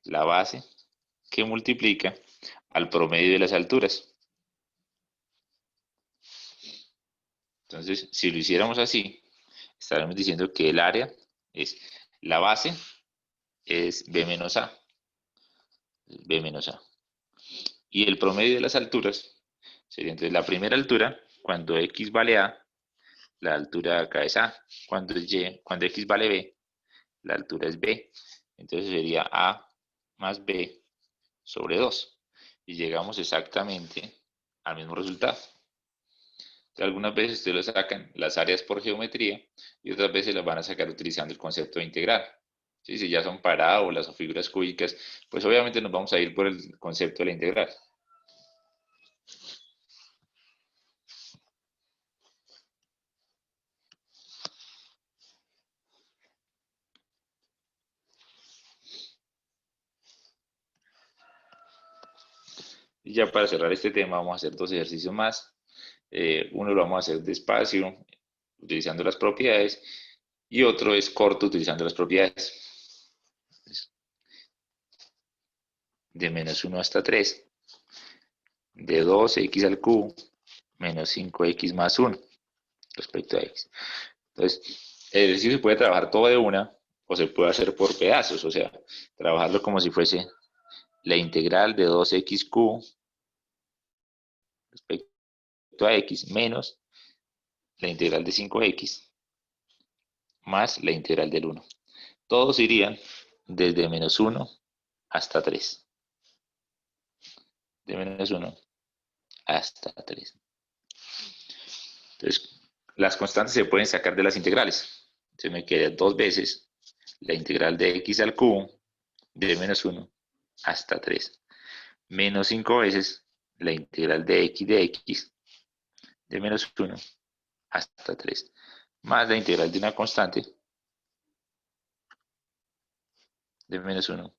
la base, que multiplica al promedio de las alturas. Entonces, si lo hiciéramos así, estaremos diciendo que el área es la base es b menos a, b menos a. Y el promedio de las alturas sería entonces la primera altura, cuando x vale a, la altura de acá es a. Cuando es y, cuando x vale b, la altura es b. Entonces sería a más b sobre 2. Y llegamos exactamente al mismo resultado. Algunas veces ustedes lo sacan las áreas por geometría y otras veces las van a sacar utilizando el concepto de integral. ¿Sí? Si ya son parábolas o figuras cúbicas, pues obviamente nos vamos a ir por el concepto de la integral. Y ya para cerrar este tema vamos a hacer dos ejercicios más. Uno lo vamos a hacer despacio, utilizando las propiedades, y otro es corto, utilizando las propiedades. De -1 hasta 3. de 2x al cubo menos 5x más 1 respecto a x. Entonces, el ejercicio se puede trabajar todo de una o se puede hacer por pedazos, o sea, trabajarlo como si fuese la integral de 2x cubo respecto a x menos la integral de 5x más la integral del 1. Todos irían desde menos 1 hasta 3. De menos 1 hasta 3. Entonces, las constantes se pueden sacar de las integrales. Se me queda 2 veces la integral de x al cubo de menos 1 hasta 3. Menos 5 veces la integral de x de menos 1 hasta 3. Más la integral de una constante de menos 1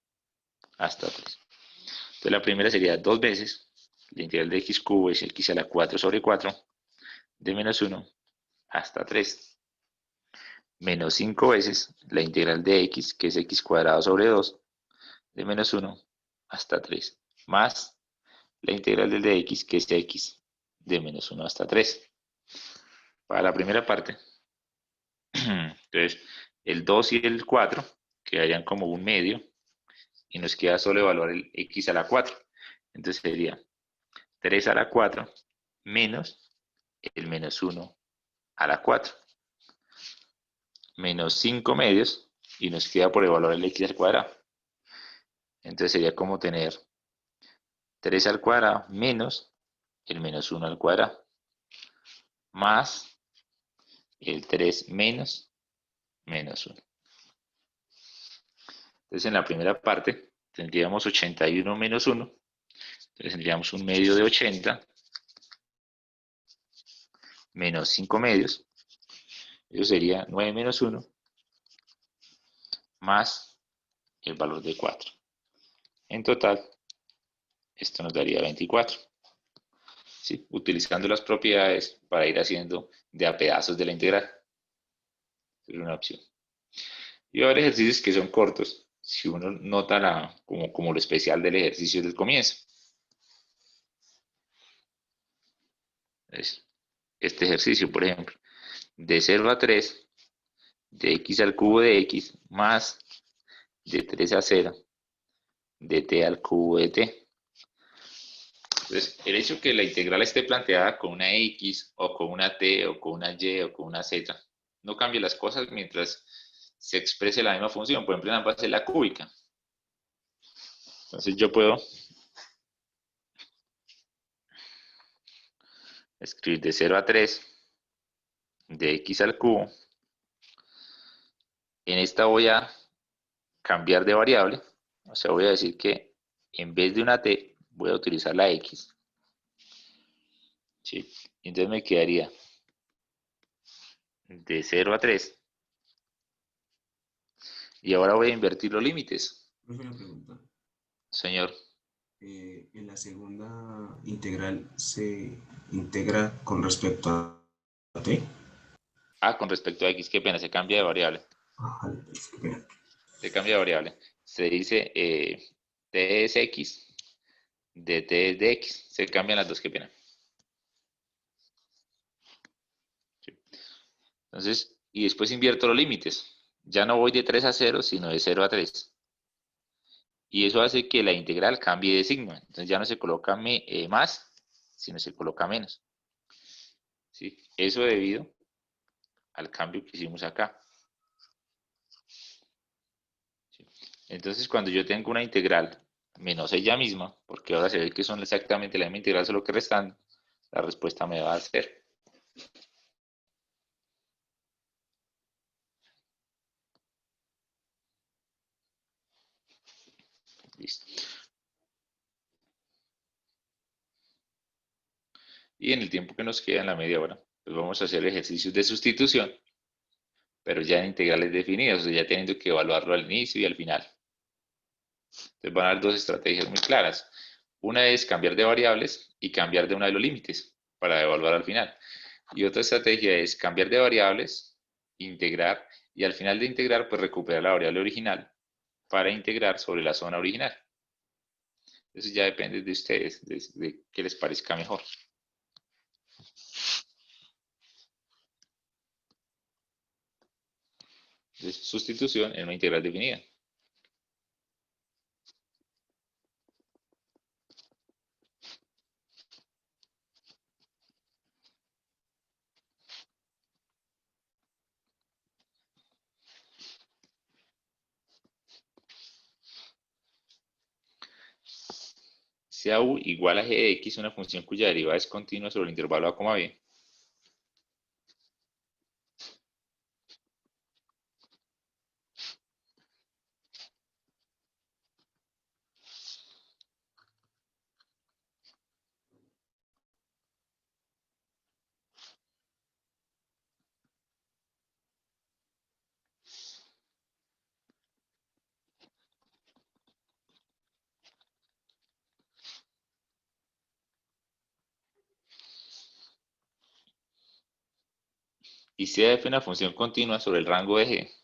hasta 3. Entonces la primera sería 2 veces la integral de x cubo es x a la 4 sobre 4 de menos 1 hasta 3. Menos 5 veces la integral de x, que es x cuadrado sobre 2, de menos 1 hasta 3. Más la integral del de x, que es x, de menos 1 hasta 3. Para la primera parte, entonces el 2 y el 4 quedarían como un medio y nos queda solo evaluar el x a la 4. Entonces sería 3 a la 4 menos el menos 1 a la 4. Menos 5 medios y nos queda por evaluar el x al cuadrado. Entonces sería como tener 3 al cuadrado menos el menos 1 al cuadrado más el 3 menos menos 1. Entonces en la primera parte tendríamos 81 menos 1. Entonces tendríamos un medio de 80 menos 5 medios. Eso sería 9 menos 1 más el valor de 4. En total, esto nos daría 24. ¿Sí? Utilizando las propiedades para ir haciendo de a pedazos de la integral. Es una opción. Y va a haber ejercicios que son cortos, si uno nota como lo especial del ejercicio del comienzo. Es este ejercicio, por ejemplo, de 0 a 3, de x al cubo de x, más de 3 a 0, de t al cubo de t. Entonces, el hecho que la integral esté planteada con una x, o con una t, o con una y, o con una z, no cambia las cosas mientras se exprese la misma función. Por ejemplo, en ambas es la cúbica. Entonces yo puedo escribir de 0 a 3, de x al cubo. En esta voy a cambiar de variable. O sea, voy a decir que en vez de una t, voy a utilizar la x. ¿Sí? Entonces me quedaría de 0 a 3. Y ahora voy a invertir los límites. Profe, una pregunta. Señor. En la segunda integral se integra con respecto a t. Ah, con respecto a x, qué pena, se cambia de variable. Vale, pues, qué pena. Se cambia de variable. Se dice t es x, de t es de x. Se cambian las dos, qué pena. Sí. Entonces, y después invierto los límites. Ya no voy de 3 a 0, sino de 0 a 3. Y eso hace que la integral cambie de signo. Entonces ya no se coloca más, sino se coloca menos. ¿Sí? Eso debido al cambio que hicimos acá. ¿Sí? Entonces cuando yo tengo una integral menos ella misma, porque ahora se ve que son exactamente la misma integral, solo que restando, la respuesta me va a ser. Listo. Y en el tiempo que nos queda, en la media hora, pues vamos a hacer ejercicios de sustitución, pero ya en integrales definidas, o sea, ya teniendo que evaluarlo al inicio y al final. Entonces van a haber dos estrategias muy claras. Una es cambiar de variables y cambiar de uno de los límites para evaluar al final. Y otra estrategia es cambiar de variables, integrar y al final de integrar pues recuperar la variable original para integrar sobre la zona original. Eso ya depende de ustedes, de qué les parezca mejor. Entonces, sustitución en una integral definida. Sea u igual a g de x, una función cuya derivada es continua sobre el intervalo a, b. Y sea f una función continua sobre el rango de g.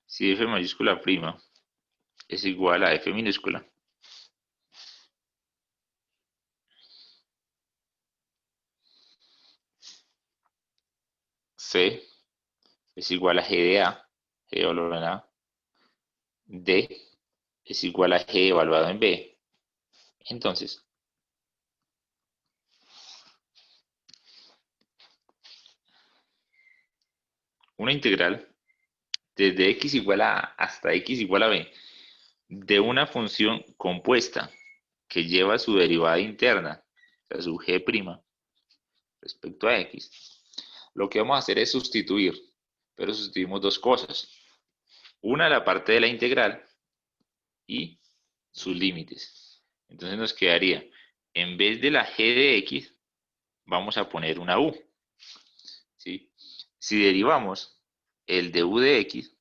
Si f mayúscula prima es igual a f minúscula, c es igual a g de a, g evaluado en a, d es igual a g evaluado en b. Entonces, una integral desde x igual a hasta x igual a b de una función compuesta que lleva su derivada interna, o sea, su g' respecto a x, lo que vamos a hacer es sustituir, pero sustituimos dos cosas. Una, la parte de la integral y sus límites. Entonces nos quedaría, en vez de la g de x, vamos a poner una u. ¿Sí? Si derivamos el de u de x,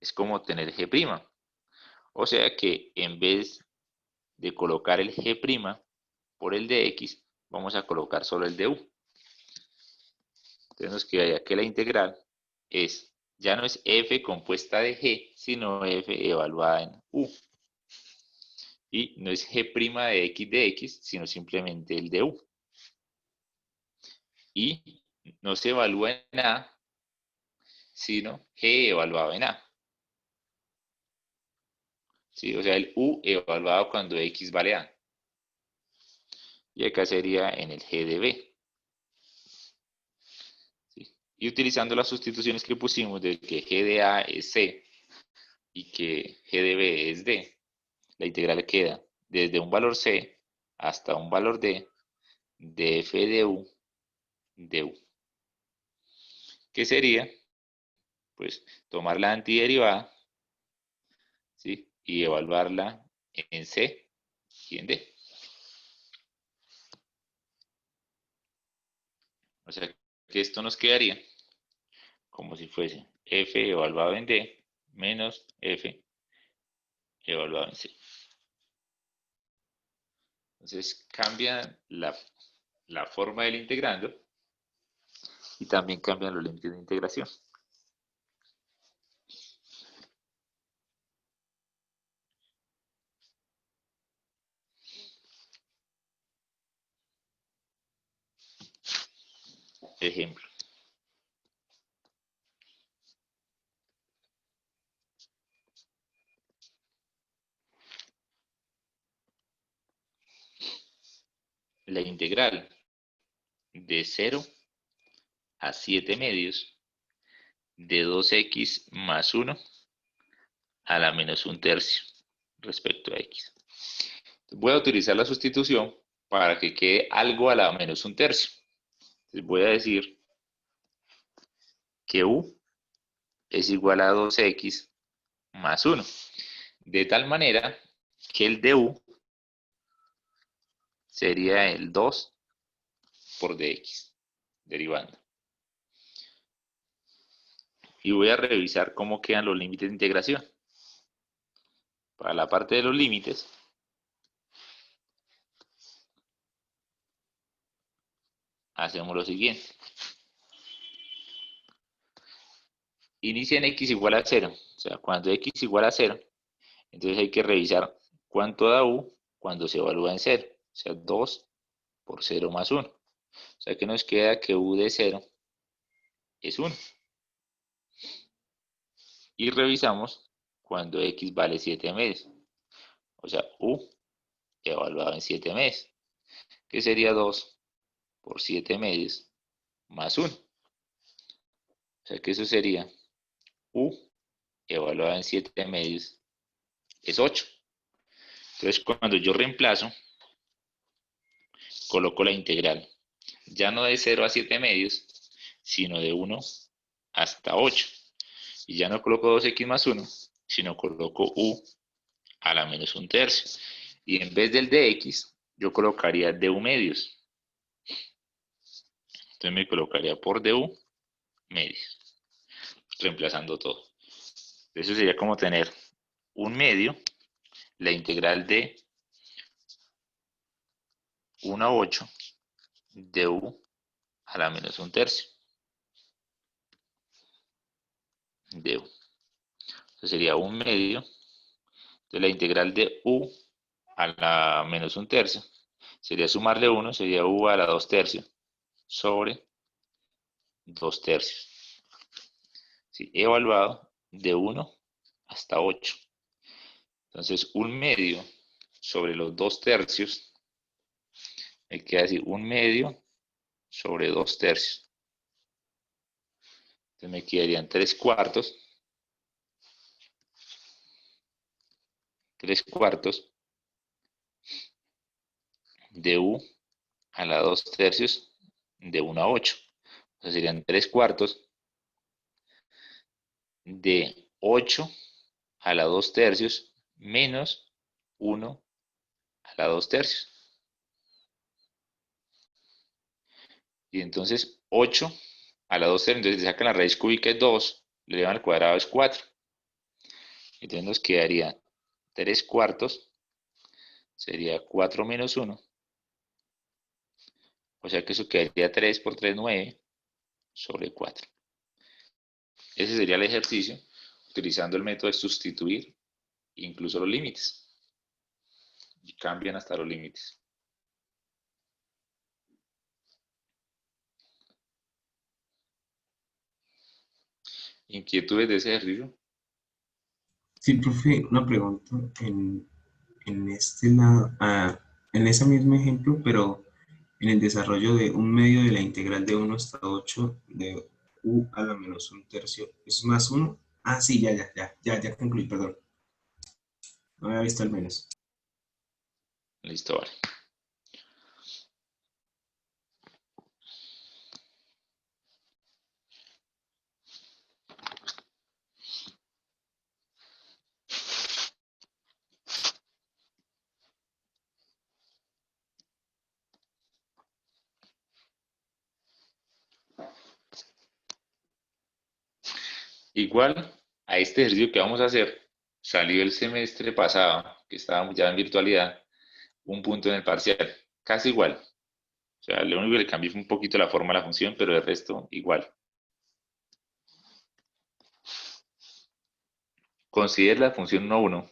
es como tener g'. O sea que en vez de colocar el g' por el de x, vamos a colocar solo el de u. Entonces nos quedaría que la integral ya no es f compuesta de g, sino f evaluada en u. Y no es g' de x, sino simplemente el de u. Y no se evalúa en a, sino g evaluado en a. ¿Sí? O sea, el u evaluado cuando x vale a. Y acá sería en el g de b. ¿Sí? Y utilizando las sustituciones que pusimos de que g de a es c y que g de b es d, la integral queda desde un valor c hasta un valor d de f de u de u. ¿Qué sería? Pues tomar la antiderivada, ¿sí? Y evaluarla en c y en d. O sea que esto nos quedaría como si fuese f evaluado en d menos f evaluado en c. Entonces cambia la forma del integrando y también cambian los límites de integración. Ejemplo. La integral de 0 a 7 medios de 2x más 1 a la menos 1/3 respecto a x. Voy a utilizar la sustitución para que quede algo a la menos 1/3. Entonces voy a decir que u es igual a 2x más 1. De tal manera que el de u sería el 2 por dx, derivando. Y voy a revisar cómo quedan los límites de integración. Para la parte de los límites, hacemos lo siguiente. Inicia en x igual a 0. O sea, cuando x igual a 0, entonces hay que revisar cuánto da u cuando se evalúa en 0. O sea, 2 por 0 más 1. O sea que nos queda que u de 0 es 1. Y revisamos cuando x vale 7 medios. O sea, u evaluado en 7 medios. Que sería 2 por 7 medios más 1. O sea que eso sería u evaluado en 7 medios es 8. Entonces cuando yo reemplazo, coloco la integral. Ya no de 0 a 7 medios, sino de 1 hasta 8. Y ya no coloco 2x más 1, sino coloco u a la menos 1/3. Y en vez del dx, yo colocaría du medios. Entonces me colocaría por du medios, reemplazando todo. Eso sería como tener un medio, la integral de 1 a 8 de u a la menos 1/3 de u. Entonces sería un medio de la integral de u a la menos 1/3. Sería sumarle 1, sería u a la 2/3 sobre 2/3. ¿Sí? Evaluado de 1 hasta 8. Entonces, un medio sobre los 2/3, me queda así, un medio sobre 2/3. Entonces me quedarían 3/4. 3/4 de u a la 2/3 de 1 a 8. O sea, serían 3/4 de 8 a la 2/3 menos 1 a la 2/3. Y entonces 8 a la 2/3, entonces sacan la raíz cúbica es 2, le elevan al cuadrado es 4. Entonces nos quedaría 3/4, sería 4 menos 1. O sea que eso quedaría 3 por 3, 9 sobre 4. Ese sería el ejercicio utilizando el método de sustituir incluso los límites. Y cambian hasta los límites. ¿Inquietudes de ese ejercicio? Sí, profe, una pregunta en este lado, en ese mismo ejemplo, pero en el desarrollo de un medio de la integral de 1 hasta 8 de u a la menos 1/3, ¿es más 1? Ah, sí, ya concluí, perdón. No había visto al menos. Listo, vale. Igual a este ejercicio que vamos a hacer, salió el semestre pasado, que estábamos ya en virtualidad, un punto en el parcial, casi igual. O sea, lo único que le cambié fue un poquito la forma de la función, pero el resto igual. Considera la función 1, 1.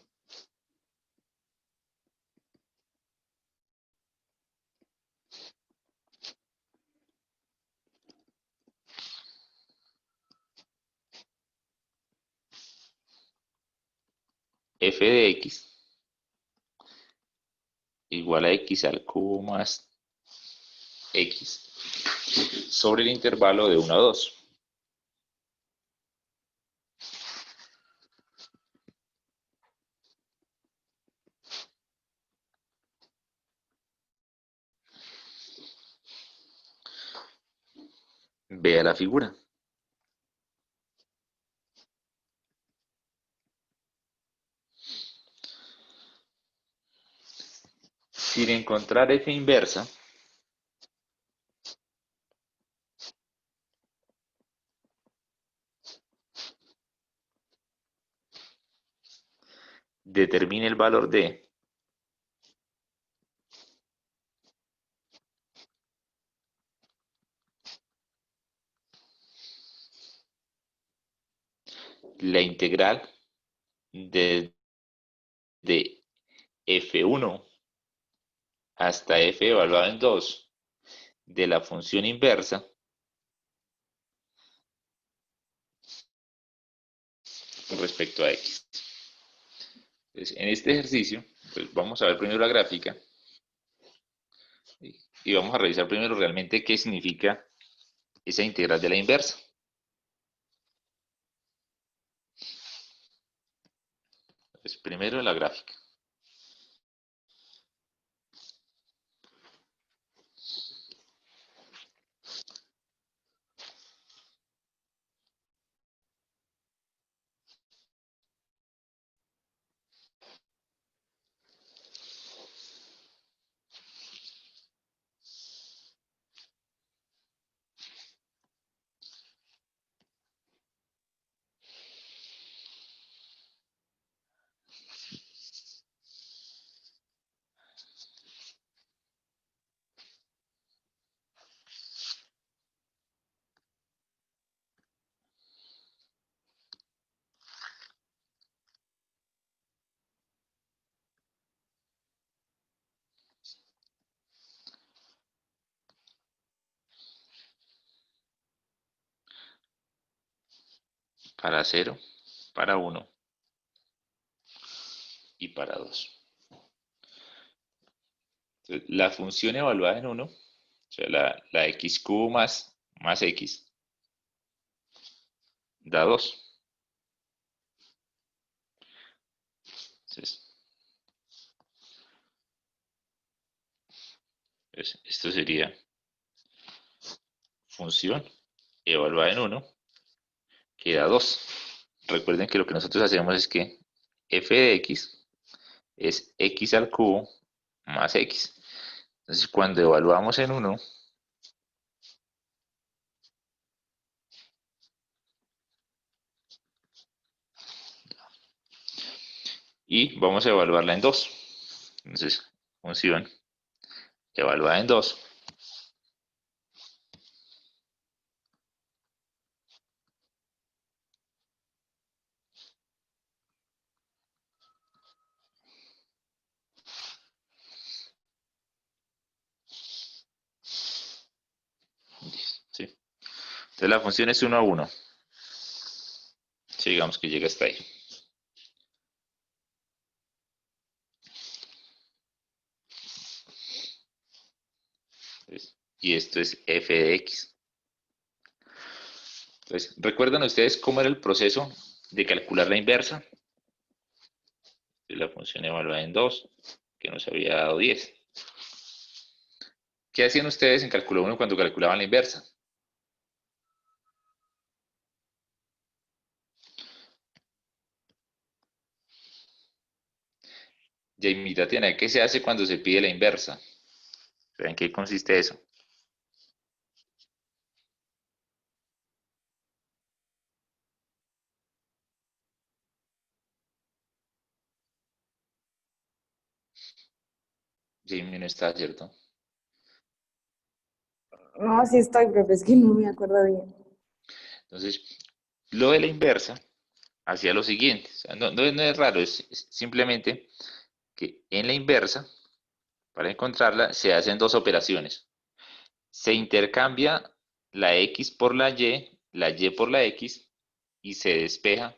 F de x igual a x al cubo más x sobre el intervalo de 1 a 2. Vea la figura. sin encontrar f inversa, determine el valor de la integral desde f1 hasta f evaluado en 2 de la función inversa con respecto a x. Entonces, en este ejercicio, pues vamos a ver primero la gráfica y vamos a revisar primero realmente qué significa esa integral de la inversa. Entonces, primero la gráfica. Para 0, para 1 y para 2. Entonces, la función evaluada en 1, o sea, la x cubo más x, da 2. Entonces, pues, esto sería función evaluada en 1, que da 2. Recuerden que lo que nosotros hacemos es que f de x es x al cubo más x. Entonces, cuando evaluamos en 1, y vamos a evaluarla en 2. Entonces, función evaluada en 2 ¿sí? Entonces la función es 1 a 1. Sí, digamos que llega hasta ahí. Y esto es f de x. Entonces, ¿recuerdan ustedes cómo era el proceso de calcular la inversa? La función evaluada en 2, que nos había dado 10. ¿Qué hacían ustedes en cálculo 1 cuando calculaban la inversa? Jamie, Tatiana, ¿qué se hace cuando se pide la inversa? ¿En qué consiste eso? Jamie no está, ¿cierto? No, sí estoy, profe, es que no me acuerdo bien. Entonces, lo de la inversa hacía lo siguiente. O sea, no es raro, es simplemente que en la inversa, para encontrarla, se hacen dos operaciones. Se intercambia la x por la y por la x, y se despeja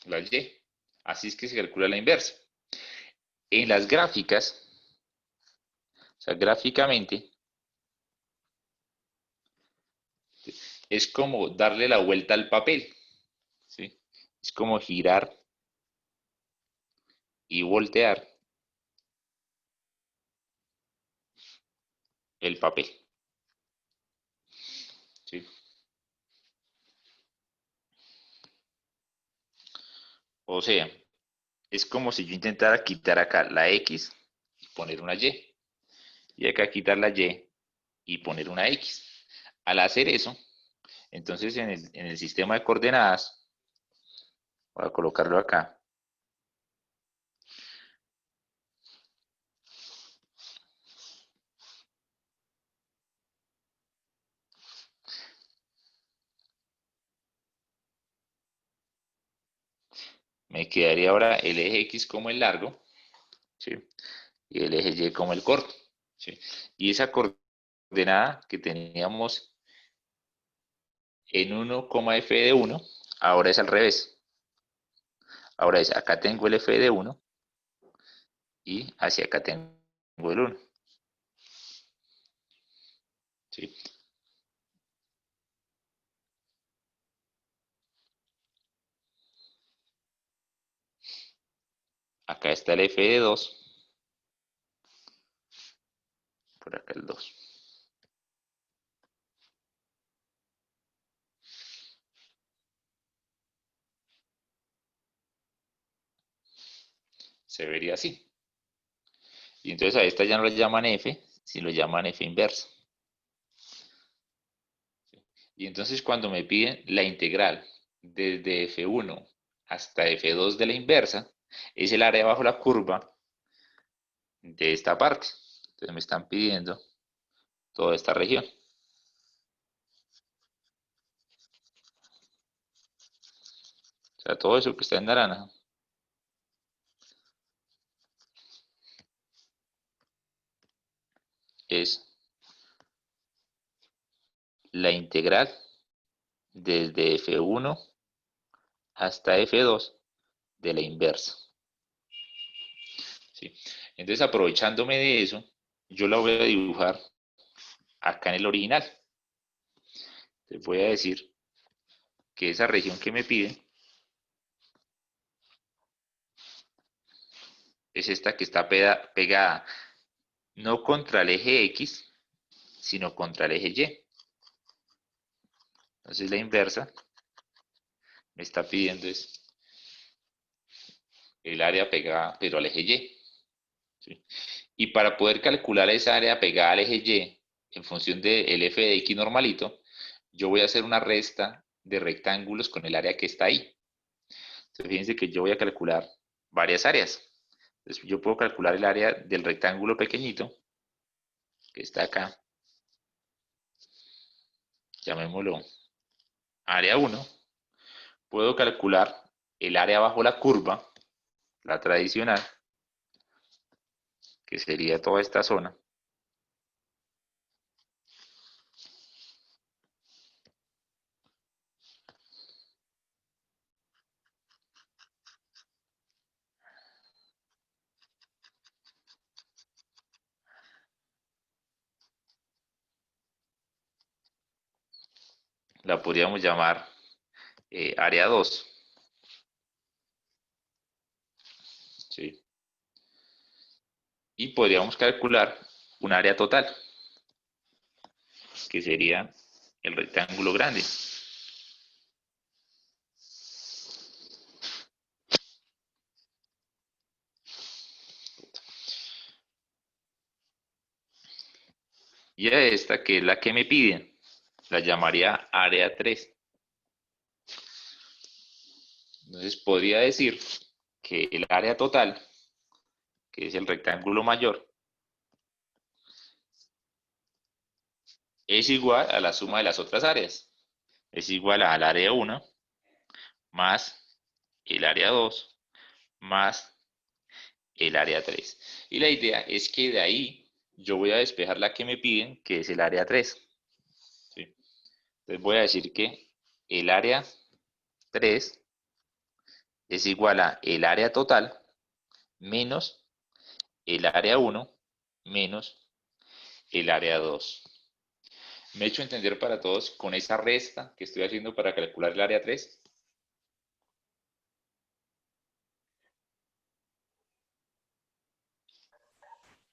la y. Así es que se calcula la inversa. En las gráficas, o sea, gráficamente, es como darle la vuelta al papel, ¿sí? Es como girar y voltear el papel, ¿sí? O sea, es como si yo intentara quitar acá la X y poner una Y. Y acá quitar la Y y poner una X. Al hacer eso, entonces en el sistema de coordenadas, voy a colocarlo acá, me quedaría ahora el eje X como el largo, ¿sí? Y el eje Y como el corto, ¿sí? Y esa coordenada que teníamos en 1, f de 1, ahora es al revés. Ahora es, acá tengo el f de 1 y hacia acá tengo el 1. ¿Sí? Acá está el f de 2, por acá el 2. Se vería así. Y entonces a esta ya no la llaman f, si lo llaman f inversa. Y entonces cuando me piden la integral desde f1 hasta f2 de la inversa, es el área bajo la curva de esta parte. Entonces me están pidiendo toda esta región. O sea, todo eso que está en naranja es la integral desde f1 hasta f2 de la inversa. ¿Sí? Entonces, aprovechándome de eso, yo la voy a dibujar acá en el original. Les voy a decir que esa región que me piden es esta que está pegada no contra el eje X, sino contra el eje Y. Entonces la inversa me está pidiendo es el área pegada, pero al eje Y. ¿Sí? Y para poder calcular esa área pegada al eje Y, en función del f de x normalito, yo voy a hacer una resta de rectángulos con el área que está ahí. Entonces fíjense que yo voy a calcular varias áreas. Entonces yo puedo calcular el área del rectángulo pequeñito, que está acá, llamémoslo área 1. Puedo calcular el área bajo la curva, la tradicional, que sería toda esta zona. La podríamos llamar área 2. ¿Sí? Y podríamos calcular un área total, que sería el rectángulo grande. Y a esta, que es la que me piden, la llamaría área 3. Entonces podría decir que el área total, que es el rectángulo mayor, es igual a la suma de las otras áreas. Es igual al área 1 más el área 2 más el área 3. Y la idea es que de ahí yo voy a despejar la que me piden, que es el área 3. ¿Sí? Entonces voy a decir que el área 3 es igual a el área total menos el área 1 menos el área 2. ¿Me he hecho entender para todos con esa resta que estoy haciendo para calcular el área 3?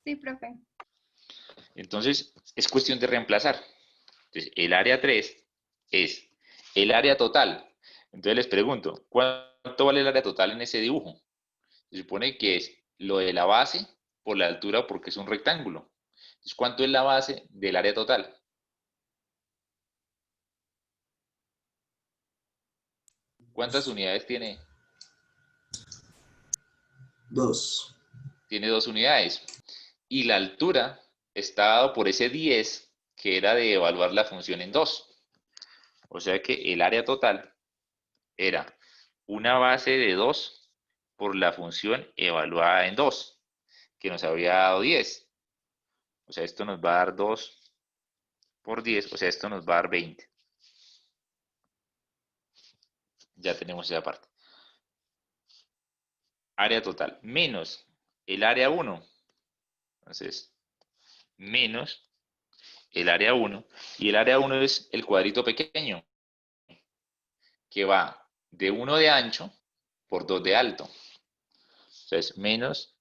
Sí, profe. Entonces, es cuestión de reemplazar. Entonces, el área 3 es el área total. Entonces les pregunto, ¿cuánto vale el área total en ese dibujo? Se supone que es lo de la base por la altura porque es un rectángulo. Entonces, ¿cuánto es la base del área total? ¿Cuántas unidades tiene? 2. Tiene 2 unidades. Y la altura está dado por ese 10 que era de evaluar la función en 2. O sea que el área total era una base de 2 por la función evaluada en 2, que nos había dado 10. O sea, esto nos va a dar 2 por 10, o sea, esto nos va a dar 20. Ya tenemos esa parte. Área total menos el área 1. Entonces, menos el área 1. Y el área 1 es el cuadrito pequeño, que va de 1 de ancho por 2 de alto. Entonces, menos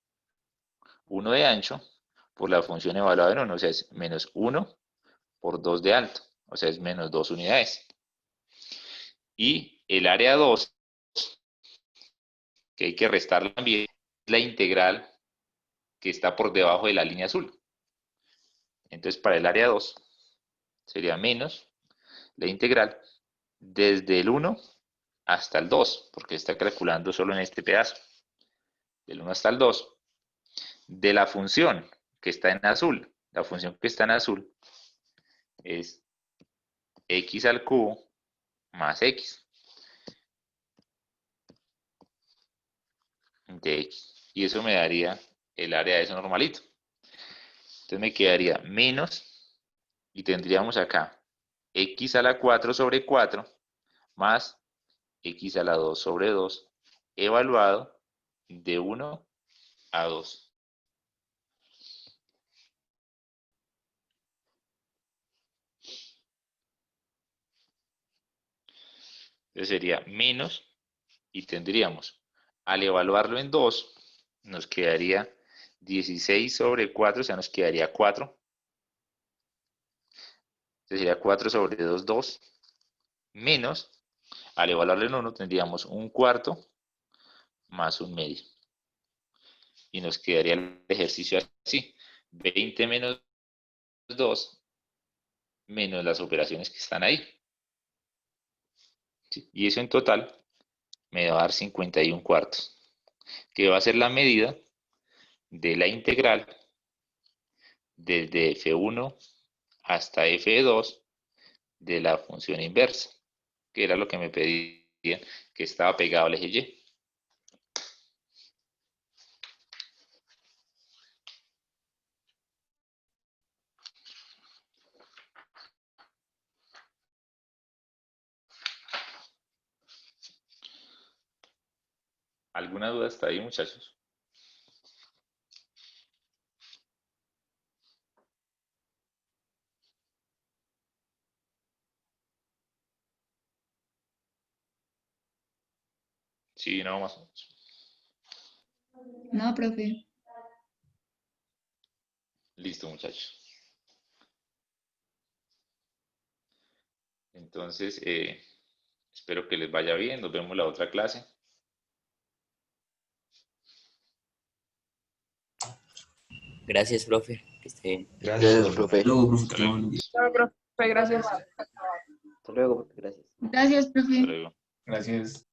1 de ancho por la función evaluada en 1. O sea, es menos 1 por 2 de alto. O sea, es menos 2 unidades. Y el área 2, que hay que restar también, es la integral que está por debajo de la línea azul. Entonces, para el área 2 sería menos la integral desde el 1 hasta el 2, porque está calculando solo en este pedazo, del 1 hasta el 2, de la función que está en azul. La función que está en azul es x al cubo más x de x. Y eso me daría el área de eso normalito. Entonces me quedaría menos, y tendríamos acá x a la 4 sobre 4 más x a la 2 sobre 2 evaluado de 1 a 2. Entonces sería menos, y tendríamos, al evaluarlo en 2, nos quedaría 16 sobre 4, o sea, nos quedaría 4. Entonces sería 4 sobre 2, 2, menos, al evaluarlo en 1, tendríamos un cuarto más un medio. Y nos quedaría el ejercicio así, 20 menos 2 menos las operaciones que están ahí. ¿Sí? Y eso en total me va a dar 51 cuartos, que va a ser la medida de la integral desde f1 hasta f2 de la función inversa, que era lo que me pedían, que estaba pegado al eje Y. ¿Alguna duda hasta ahí, muchachos? Sí, no, más o menos. No, profe. Listo, muchachos. Entonces, espero que les vaya bien. Nos vemos en la otra clase. Gracias, profe. Que esté bien. Gracias, profe. Luego, profe, Hasta que luego. no me Chao, profe, gracias. Hasta luego, profe. Gracias. Gracias, Hasta profe. luego. Gracias.